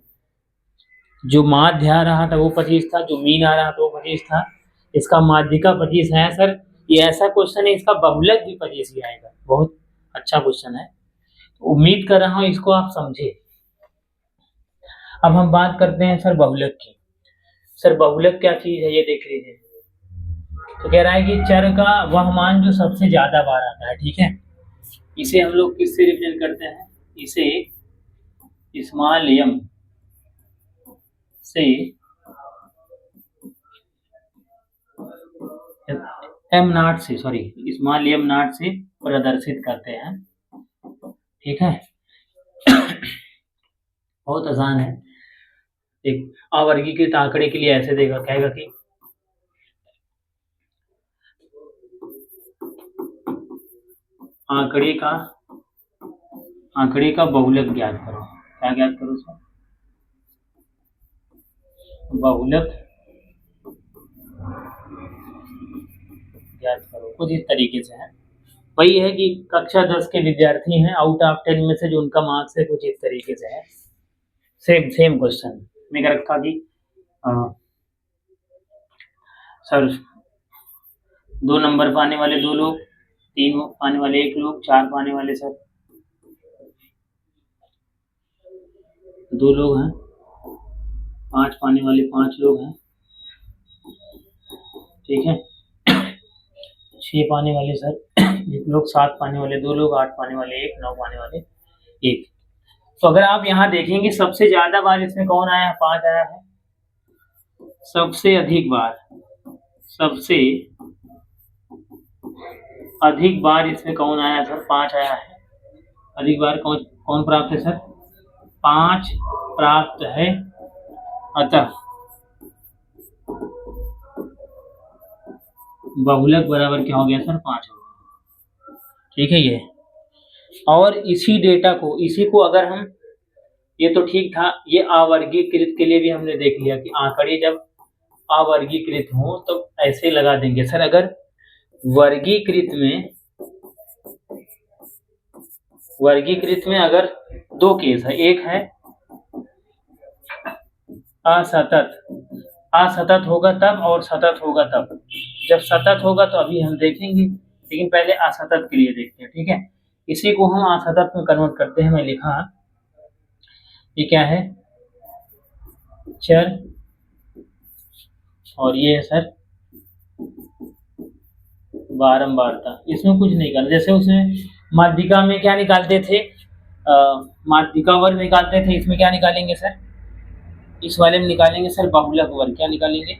A: जो माध्य आ रहा था वो 25 था, जो मीन आ रहा था वो 25 था, इसका माध्यिका 25 है सर। ये ऐसा क्वेश्चन है, इसका बहुलक भी 25 ही आएगा। बहुत अच्छा क्वेश्चन है, उम्मीद कर रहा हूँ इसको आप समझे। अब हम बात करते हैं सर बहुलक की। सर बहुलक क्या चीज है ये देख लीजिए। तो कह रहा है कि चर का वह मान जो सबसे ज्यादा बार आता है, ठीक है। इसे हम लोग किससे रिप्रेजेंट करते हैं, इसे स्मॉल एम से, एम नॉट से, सॉरी स्मॉल एम नॉट से प्रदर्शित करते हैं, ठीक है। बहुत आसान है। एक अवर्गीकृत आंकड़े के लिए ऐसे देगा, कहेगा कि आंकड़े का बहुलक ज्ञात करो। क्या ज्ञात करो सर, बहुलक ज्ञात करो। कुछ इस तरीके से है, वही है कि कक्षा 10 के विद्यार्थी हैं, आउट ऑफ 10 में से जो उनका मार्क्स है कुछ इस तरीके से है। सेम क्वेश्चन मैं क्या रखा कि सर 2 नंबर पाने वाले 2 लोग, 3 पाने वाले 1 लोग, 4 पाने वाले सर 2 लोग हैं, 5 पाने वाले 5 लोग हैं, ठीक है। 6 पाने वाले सर 1 लोग, 7 पाने वाले 2 लोग, 8 पाने वाले 1, 9 पाने वाले 1। तो अगर आप यहाँ देखेंगे सबसे ज्यादा बार इसमें कौन आया है, 5 आया है। सबसे अधिक बार इसमें कौन आया सर, 5 आया है। अधिक बार कौन प्राप्त है सर, 5 प्राप्त है। अतः बहुलक बराबर क्या हो गया सर, 5 हो गया, ठीक है ये। और इसी को अगर हम, ये तो ठीक था, ये अवर्गीकृत के लिए भी हमने देख लिया कि आंकड़े जब अवर्गीकृत हो तो ऐसे लगा देंगे सर। अगर वर्गीकृत में अगर 2 केस है, एक है असतत होगा तब और सतत होगा तब। जब सतत होगा तो अभी हम देखेंगे, लेकिन पहले असतत के लिए देखते हैं, ठीक है। इसी को हम असतत में कन्वर्ट करते हैं। मैं लिखा, ये क्या है, चर, और ये है सर बारंबारता। इसमें कुछ नहीं करना, जैसे उसमें माध्यिका में क्या निकालते थे, माध्यिका वर्ग निकालते थे, इसमें क्या निकालेंगे सर, इस वाले में निकालेंगे सर बहुलक वर्ग। क्या निकालेंगे,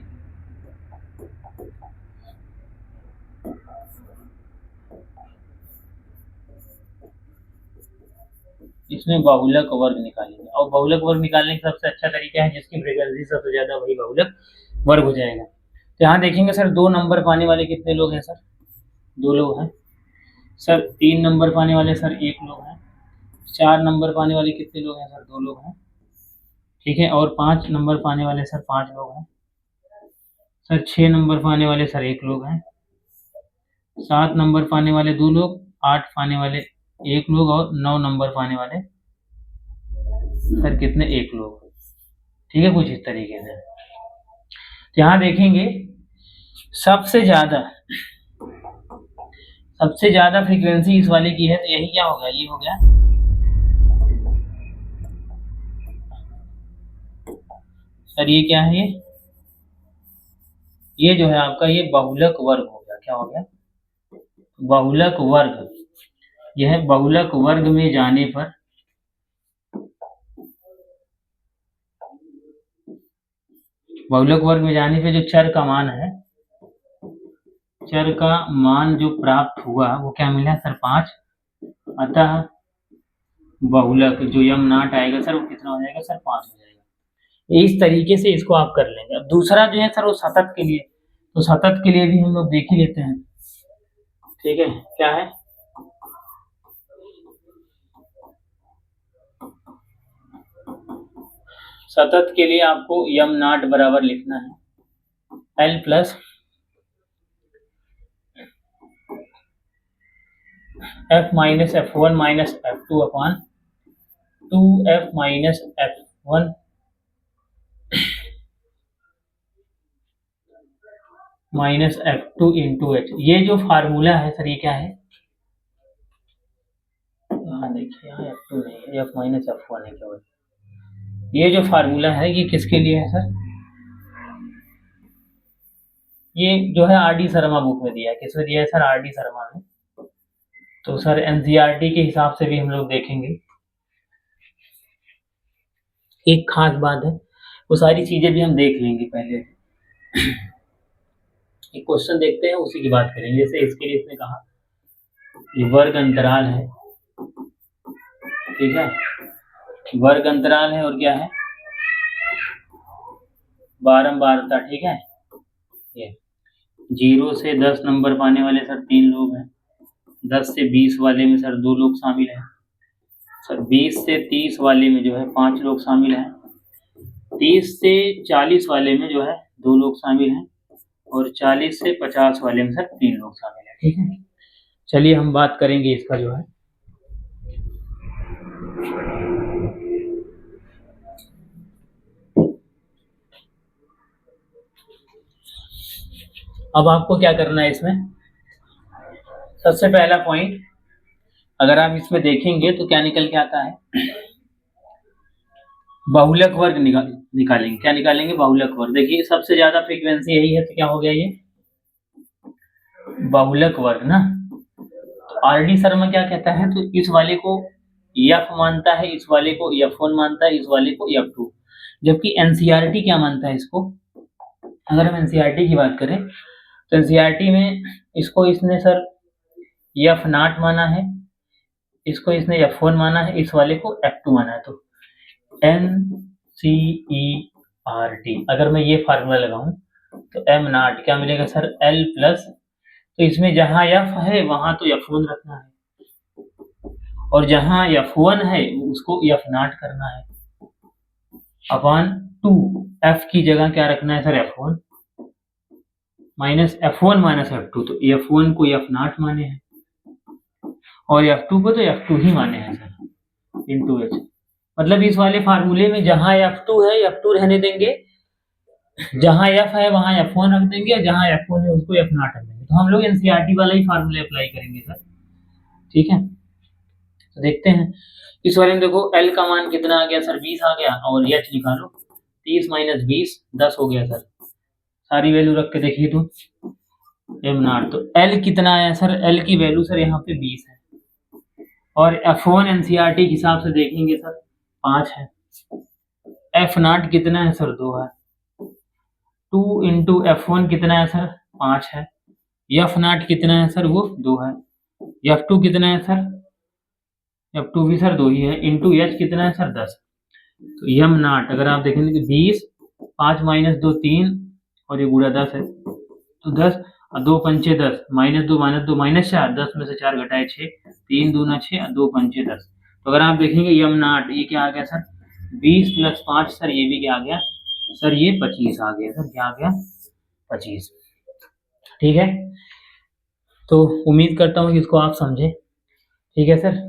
A: इसमें बहुलक वर्ग निकालेंगे, और बहुलक वर्ग निकालने का सबसे अच्छा तरीका है जिसकी फ्रीक्वेंसी सबसे ज्यादा वही बहुलक वर्ग हो जाएगा। तो यहाँ देखेंगे सर 2 नंबर पाने वाले कितने लोग हैं सर? 2 लोग हैं। सर 3 नंबर पाने वाले सर 1 लोग हैं। 4 नंबर पाने वाले कितने लोग हैं सर? 2 लोग हैं। ठीक है, और 5 नंबर पाने वाले सर 5 लोग हैं। सर 6 नंबर पाने वाले सर 1 लोग हैं। 7 नंबर पाने वाले 2 लोग, 8 पाने वाले 1 लोग, और 9 नंबर पाने वाले सर कितने? 1 लोग। ठीक है, कुछ इस तरीके से। तो यहाँ देखेंगे सबसे ज्यादा फ्रीक्वेंसी इस वाले की है, तो यही क्या हो गया? ये हो गया सर, ये क्या है? ये जो है आपका ये बहुलक वर्ग हो गया। क्या हो गया? बहुलक वर्ग। यह बहुलक वर्ग में जाने पर जो चर का मान है, चर का मान जो प्राप्त हुआ वो क्या मिला सर? 5। अतः बहुलक जो यम नाट आएगा सर वो कितना हो जाएगा सर? 5 हो जाएगा। इस तरीके से इसको आप कर लेंगे। अब दूसरा जो है सर वो सतत के लिए, तो सतत के लिए भी हम लोग देख ही लेते हैं। ठीक है, क्या है? सतत के लिए आपको यम नाट बराबर लिखना है L plus F minus F1 minus F2 upon 2F minus F1 minus F2 into H. ये जो फार्मूला है सर, ये क्या है? हाँ देखिए, यहाँ F2 नहीं है, F माइनस F1 है केवल। ये जो फार्मूला है ये किसके लिए है सर? ये जो है आर.डी. शर्मा बुक में दिया है। किसमें दिया है सर? आर.डी. शर्मा में। तो सर एनसीईआरटी के हिसाब से भी हम लोग देखेंगे। एक खास बात है, वो सारी चीजें भी हम देख लेंगे पहले। एक क्वेश्चन देखते हैं, उसी की बात करेंगे। जैसे इसके लिए इसने कहा ये वर्ग अंतराल है, ठीक है, वर्ग अंतराल है, और क्या है? बारंबारता। ठीक है, ये 0 से 10 नंबर पाने वाले सर 3 लोग हैं। 10 से 20 वाले में सर 2 लोग शामिल हैं। सर 20 से 30 वाले में जो है 5 लोग शामिल हैं। 30 से 40 वाले में जो है 2 लोग शामिल हैं, और 40 से 50 वाले में सर 3 लोग शामिल हैं। ठीक है, चलिए हम बात करेंगे इसका जो है। अब आपको क्या करना है इसमें? सबसे पहला पॉइंट, अगर आप इसमें देखेंगे तो क्या निकल के आता है? बहुलक वर्ग निकालेंगे। क्या निकालेंगे? बहुलक वर्ग। देखिए सबसे ज्यादा फ्रीक्वेंसी यही है, तो क्या हो गया ये? बहुलक वर्ग ना। तो आर.डी. शर्मा क्या कहता है? तो इस वाले को F मानता है, इस वाले को F1 मानता है, इस वाले को F2। जबकि एनसीईआरटी क्या मानता है इसको? अगर हम एनसीईआरटी की बात करें तो एनसीईआरटी में इसको इसने सर F0 माना है, इसको इसने F1 माना है, इस वाले को F2 माना है। तो NCERT अगर मैं ये फार्मूला लगाऊं तो M नॉट क्या मिलेगा सर? L प्लस, तो इसमें जहां F है वहां तो F1 रखना है, और जहां F1 है उसको F0 करना है, अपॉन 2 F की जगह क्या रखना है sir? F1 minus F1 minus F2। तो F1 को F0 माने हैं, और F2 को तो F2 ही माने हैं सर, इंटू एच। मतलब इस वाले फार्मूले में जहां F2 है F2 रहने देंगे, जहां F है वहां F1 रख देंगे, और जहां F1 है उसको F0 रख देंगे। तो हम लोग एनसीईआरटी वाला ही फार्मूला अप्लाई करेंगे सर। ठीक है, तो देखते हैं इस वाले में। देखो L का मान कितना आ गया सर? 20 आ गया, और H निकालो। 30 माइनस 20 10 हो गया सर। सारी वैल्यू रख के देखिए तो M0। तो L कितना आया सर? L की वैल्यू सर यहाँ पे 20 है, और F1 एनसीईआरटी के हिसाब से देखेंगे सर 5 है। F0 कितना है सर? 2 है। 2 इंटू F1 कितना है सर? 5 है। F0 कितना है सर? वो 2 है। F2 कितना है सर? अब 2 भी सर 2 ही है, इंटू एच कितना है सर 10। तो यम नाट अगर आप देखेंगे कि 20, 5 माइनस 2 3 और ये गुणा 10 है तो 10 और 2 पंचे 10 माइनस 2 माइनस 4, 10 में से 4 घटाए 6, 3 दूना 6 और 2 पंचे 10। तो अगर आप देखेंगे यम नाट ये क्या आ गया सर 20 प्लस 5 सर ये भी क्या आ गया सर ये 25 आ गया सर, क्या आ गया 25। ठीक है, तो उम्मीद करता हूँ कि इसको आप समझे। ठीक है सर,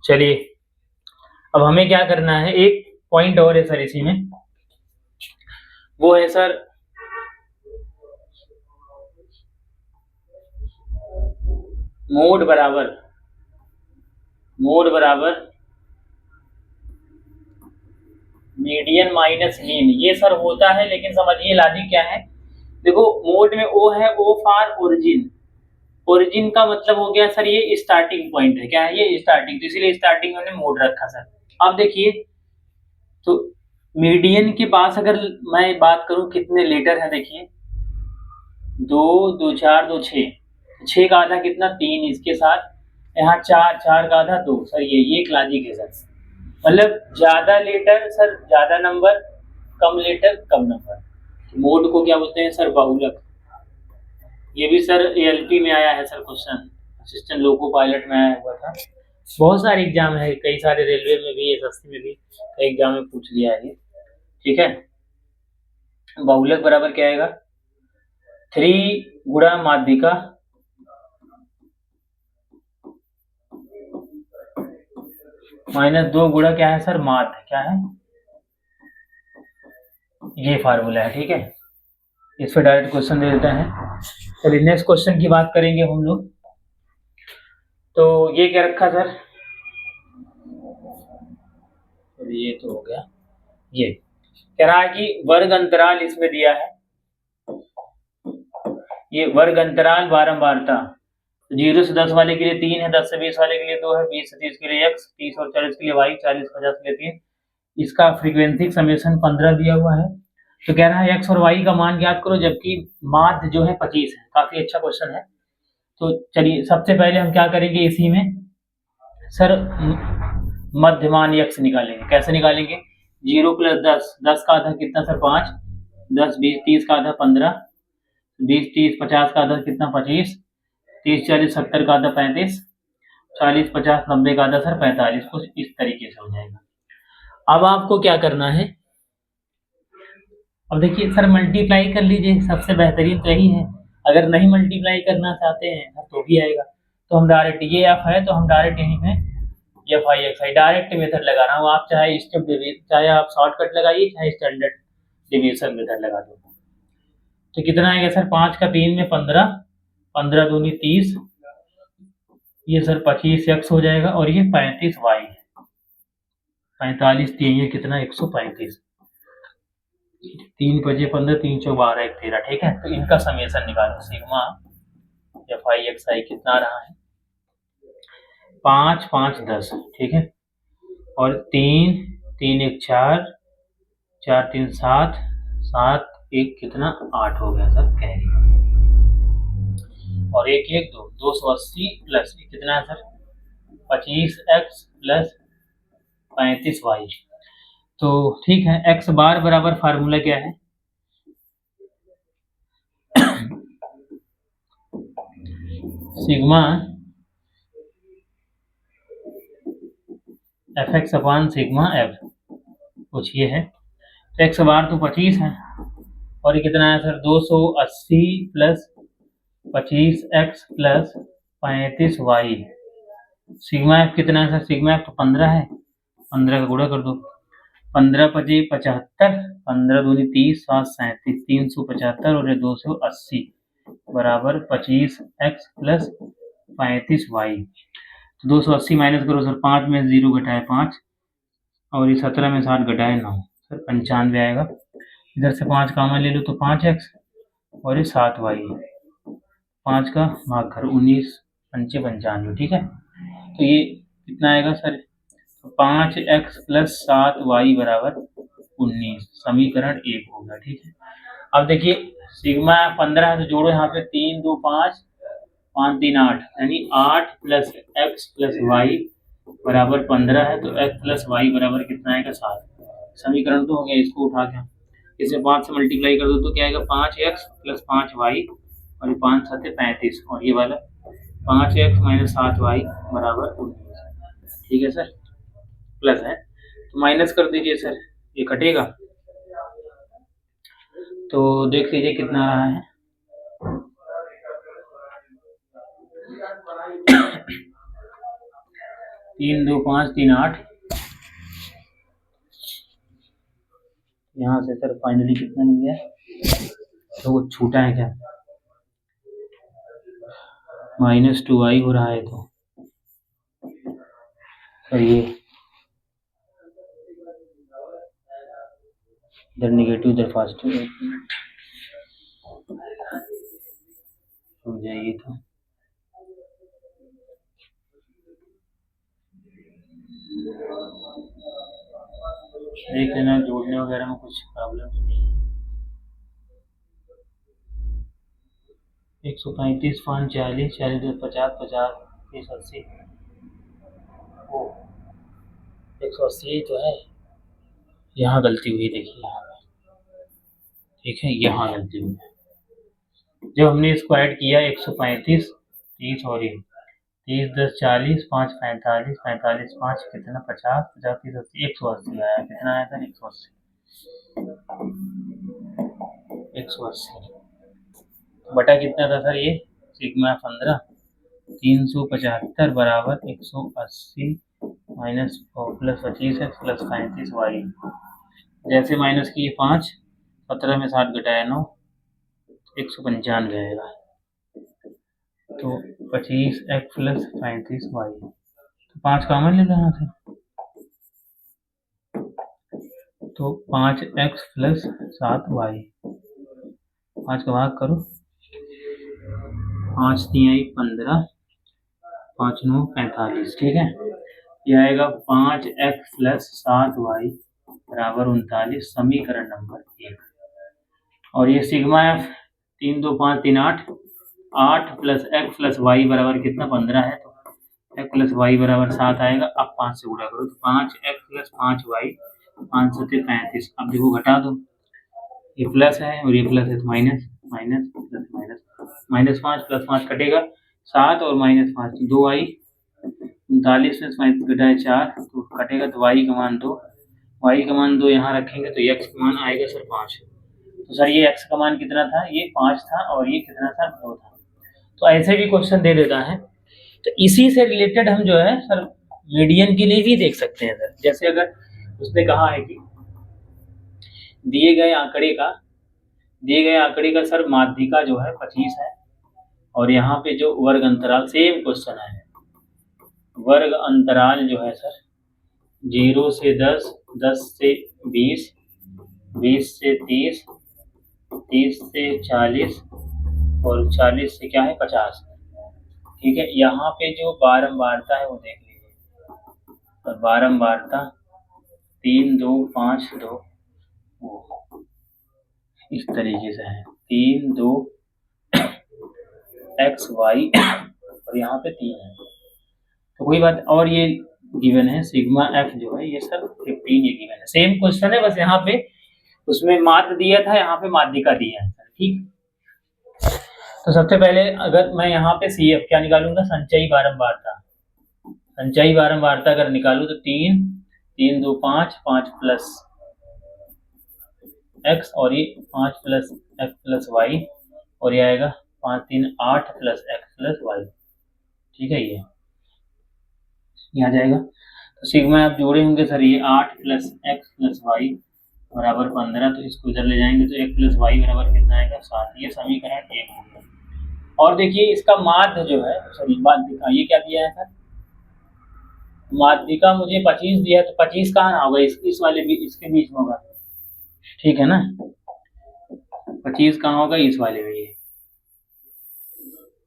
A: चलिए अब हमें क्या करना है, एक पॉइंट और है सर इसी में, वो है सर मोड बराबर मीडियन माइनस मीन। ये सर होता है, लेकिन समझिए लॉजिक क्या है। देखो मोड में ओ है, ओ फॉर ओरिजिन। ओरिजिन का मतलब हो गया सर ये स्टार्टिंग पॉइंट है, क्या है ये स्टार्टिंग, तो इसीलिए स्टार्टिंग में मोड रखा सर। अब देखिए तो मीडियन के पास अगर मैं बात करूं कितने लेटर है, देखिए 2 2 4 2 6, 6 का आधा कितना 3, इसके साथ यहाँ 4 4 का आधा 2 सर, ये एक लॉजिक है सर। मतलब ज्यादा लेटर सर ज्यादा नंबर, कम लेटर कम नंबर। मोड को क्या बोलते हैं सर बहुलक। ये भी सर एएलपी में आया है sir question, assistant loco pilot में आया हुआ था। बहुत सारे एग्जाम है, कई सारे रेलवे में भी, एसएससी में भी कई एग्जाम में पूछ लिया है ये। ठीक है, बहुलक बराबर क्या आएगा 3 गुणा माध्यिका माइनस 2 गुणा क्या है सर माध्य, क्या है ये फार्मूला है। ठीक है, इस पर डायरेक्ट क्वेश्चन दे देते हैं। चलिए नेक्स्ट क्वेश्चन की बात करेंगे हम लोग। तो ये क्या रखा सर, ये तो हो गया। ये कह रहा है कि वर्ग अंतराल इसमें दिया है, ये वर्ग अंतराल बारंबारता 0 से 10 वाले के लिए 3 है, 10 से 20 वाले के लिए 2 है, 20 से 30 के लिए x, 30 और 40 के लिए y, 40 50 के लिए 3। इसका फ्रीक्वेंसी समेशन 15 दिया हुआ है। तो कह रहा है x और y का मान ज्ञात करो, जबकि माध्य जो है 25 है। काफी अच्छा क्वेश्चन है। तो चलिए सबसे पहले हम क्या करेंगे इसी में सर मध्यमान x निकालेंगे। कैसे निकालेंगे, 0 प्लस 10, 10 का आधा कितना सर 5, 10 20 30 का आधा 15, 20 30 50 का आधा कितना 25, 30 40 70 का आधा 35, 40 50 90 का आधा सर 45। कुछ इस तरीके से हो जाएगा। अब आपको क्या करना है, अब देखिए सर मल्टीप्लाई कर लीजिए, सबसे बेहतरीन तो यही है। अगर नहीं मल्टीप्लाई करना चाहते हैं तो भी आएगा। तो हम डायरेक्ट, ये एफ है तो हम डायरेक्ट यहीं पे F I X I direct method लगा रहा हूँ। आप चाहे स्टेप डिवीजन, चाहे आप शॉर्टकट लगाइए, चाहे स्टैंडर्ड डिवीजन मेथड लगा दो। तो कितना आएगा सर 5 का 3 में 15, 15 दूनी 30, ये सर 25 एक्स हो जाएगा और ये 35 वाई, 45 3 ये कितना 135, 3 5 15 3 4 12 1 13। ठीक है, तो इनका समेशन निकालो, सिग्मा एफ आई एक्स आई कितना आ रहा है 5 5 10। ठीक है, और 3 3 1 4, 4 3 7, 7 1 कितना 8 हो गया सर कैरी, और 1 1 2 280 प्लस कितना है सर 25 एक्स प्लस 35 वाई। तो ठीक है, एक्स बार बराबर फार्मूला क्या है सिग्मा एफ एक्स अपान सिग्मा एफ, कुछ ये है। तो एक्स बार तो 25 है, और ये कितना है sir 280 plus 25 X plus 35 Y. Sigma F कितना है सर, सिग्मा एफ तो 15 है, 15 का गुणा कर दो, 15 पचे 75, 15 दूनी 30 7 37, 375 और ये 280 बराबर 25 एक्स प्लस 35 वाई। तो 280 माइनस करो सर, 5 में 0 घटाए 5, और ये 17 में 7 घटाए 9 सर 95 आएगा। इधर से 5 कॉमन ले लो तो 5 एक्स और ये 7 वाई, 5 का भाग कर 19 पंचे 95। ठीक है, तो ये कितना आएगा सर 5 एक्स प्लस 7 वाई बराबर 19, समीकरण 1 होगा। ठीक है, अब देखिए सिग्मा 15 है तो जोड़ो यहाँ पे 3 2 5 5 3 8 यानी 8 प्लस एक्स प्लस वाई बराबर 15 है, तो एक्स प्लस वाई बराबर कितना आएगा 7। समीकरण तो हो गया, इसको उठा के इसे 5 से मल्टीप्लाई कर दो तो क्या आएगा 5x प्लस 5y और ये 5 7 35 और ये वाला 5x माइनस 7y बराबर 19। ठीक है सर, प्लस है तो माइनस कर दीजिए सर, ये कटेगा तो देख लीजिए कितना रहा है। तीन दो पाँच 3 8, यहाँ से सर फाइनली कितना मिल गया, तो वो छूटा है क्या, -2y हो रहा है, तो सर ये इधर नेगेटिव इधर पॉजिटिव, एक मिनट हो जाइए तो देख लेना, जोड़ने वगैरह में कुछ प्रॉब्लम तो नहीं है। 135 5 40 40 50 50 30 80, ओ 180 तो है, यहाँ गलती हुई, देखिए यहाँ पे, ठीक है यहाँ गलती हुई, जब हमने इसको ऐड किया 135 30 और ये 30 10 40 5 45 45 5 कितना 50 50 30 80 180 आया, कितना आया सर 180 बटा कितना था सर, ये सिग्मा 15 375 बराबर 180 minus plus 25 X plus 35 Y, जैसे माइनस की 5 17 में 7 घटाया 9 195 आएगा, तो 25 एक्स प्लस 35 वाई, तो 5 कॉमन ले लो यहाँ से, तो 5 एक्स प्लस 7 वाई, 5 का भाग करो, 5 3 15 5 9 45, ठीक है, यह आएगा 5 एक्स प्लस 7 वाई बराबर 39, समीकरण नंबर 1। और ये sigma F 3 2 5 3 8 8 plus X plus Y बराबर कितना 15 है, तो एक्स प्लस वाई बराबर 7 आएगा। अब 5 से गुणा करो तो 5 एक्स प्लस 5 वाई 5 7 35, अब देखो घटा दो, ये प्लस है और ये प्लस है तो minus minus plus minus, -5 plus 5 कटेगा 7 और -5 तो 2 आई, 39 में 35 घटाए 4 तो कटेगा, तो y का मान 2, y का मान 2 यहाँ रखेंगे तो x का मान आएगा सर 5। तो सर ये x का मान कितना था, ये 5 था और ये कितना था 2 था। तो ऐसे भी क्वेश्चन दे देता है, तो इसी से रिलेटेड हम जो है सर मीडियन के लिए भी देख सकते हैं सर। जैसे अगर उसने कहा है कि दिए गए आंकड़े का सर माध्यिका जो है 25 है और यहाँ पे जो वर्ग अंतराल, सेम क्वेश्चन है, वर्ग अंतराल जो है सर 0 से 10 10 से 20 20 से 30 30 से 40 और 40 से क्या है 50, ठीक है। यहाँ पे जो बारंबारता है वो देख लीजिए, तो बारंबारता 3 2 5 2 इस तरीके से है, 3 2 एक्स वाई और यहाँ पे 3 है, तो कोई बात। और ये गिवन है सिग्मा एफ जो है ये सर 15, ये गिवन है, सेम क्वेश्चन है, बस यहाँ पे उसमें माध्य दिया था, यहाँ पे माध्यिका दिया है सर, ठीक। तो सबसे पहले अगर मैं यहाँ पे सी एफ क्या निकालूंगा, संचयी बारंबारता, संचयी बारंबारता अगर निकालू तो 3 3 2 5 5 प्लस एक्स और ये 5 प्लस एक्स प्लस वाई और ये आएगा 5 3 8 प्लस एक्स प्लस वाई, ठीक है, ये आ जाएगा। तो सिग्मा आप जोड़े होंगे सर, ये 8 प्लस एक्स प्लस वाई बराबर 15, तो इसको इधर ले जाएंगे तो एक्स प्लस वाई बराबर कितना आएगा 7, ये समीकरण 1 होगा। और देखिए इसका माध्य जो है, सॉरी माध्यिका, ये क्या दिया है सर, माध्यिका मुझे 25 दिया है, तो 25 कहाँ होगा, इस वाले भी इसके बीच में होगा, ठीक है ना, 25 कहाँ होगा, इस वाले में, ये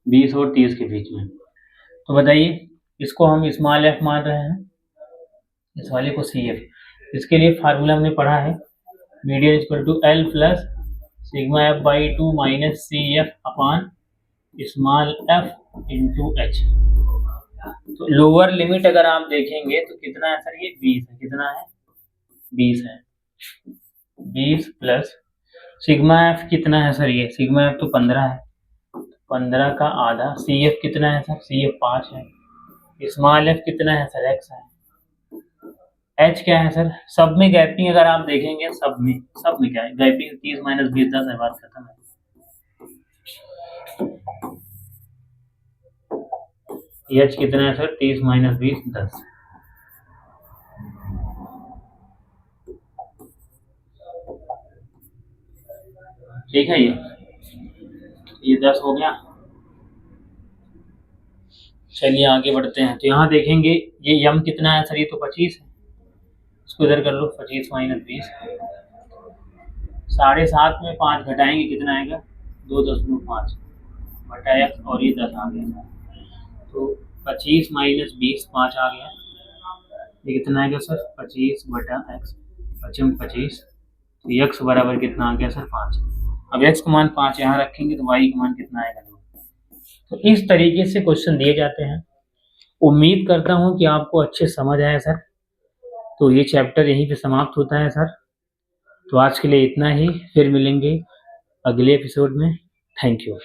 A: 20 और 30 के बीच में। तो बताइए इसको हम स्मॉल एफ मान रहे हैं, इस वाले को सी एफ। इसके लिए फार्मूला हमने पढ़ा है, median equal to L plus sigma F by 2 minus C F upon small F into H. तो लोअर लिमिट अगर आप देखेंगे तो कितना है सर, ये 20 है। कितना है, 20 है। 20 प्लस सिग्मा एफ कितना है सर, ये सिग्मा एफ तो 15 है, 15 का आधा। सी एफ कितना है सर, सी एफ 5 है। स्मॉल एफ कितना है सर, एक्स है। एच क्या है सर, सब में गैपिंग अगर आप देखेंगे, सब में क्या है गैपिंग, 30 माइनस 20 10 है, बात खत्म है। एच कितना है सर, 30 माइनस 20 10। ठीक है, ये 10 हो गया। चलिए आगे बढ़ते हैं। तो यहाँ देखेंगे ये यम कितना है सर, ये तो 25 है। इसको इधर कर लो, 25 माइनस 20, 7.5 में 5 घटाएंगे कितना आएगा, 2.5 बटा एक्स, और ये 10 आ गया। तो 25 माइनस 20 5 आ गया। ये कितना आएगा सर, 25 बटा एक्स, 25। तो एक्स बराबर कितना आ गया सर, 5। अब एक्स का मान 5 यहाँ रखेंगे तो वाई का मान कितना आएगा, 2। तो इस तरीके से क्वेश्चन दिए जाते हैं। उम्मीद करता हूँ कि आपको अच्छे समझ आए सर। तो ये चैप्टर यहीं पे समाप्त होता है सर। तो आज के लिए इतना ही, फिर मिलेंगे अगले एपिसोड में। Thank you.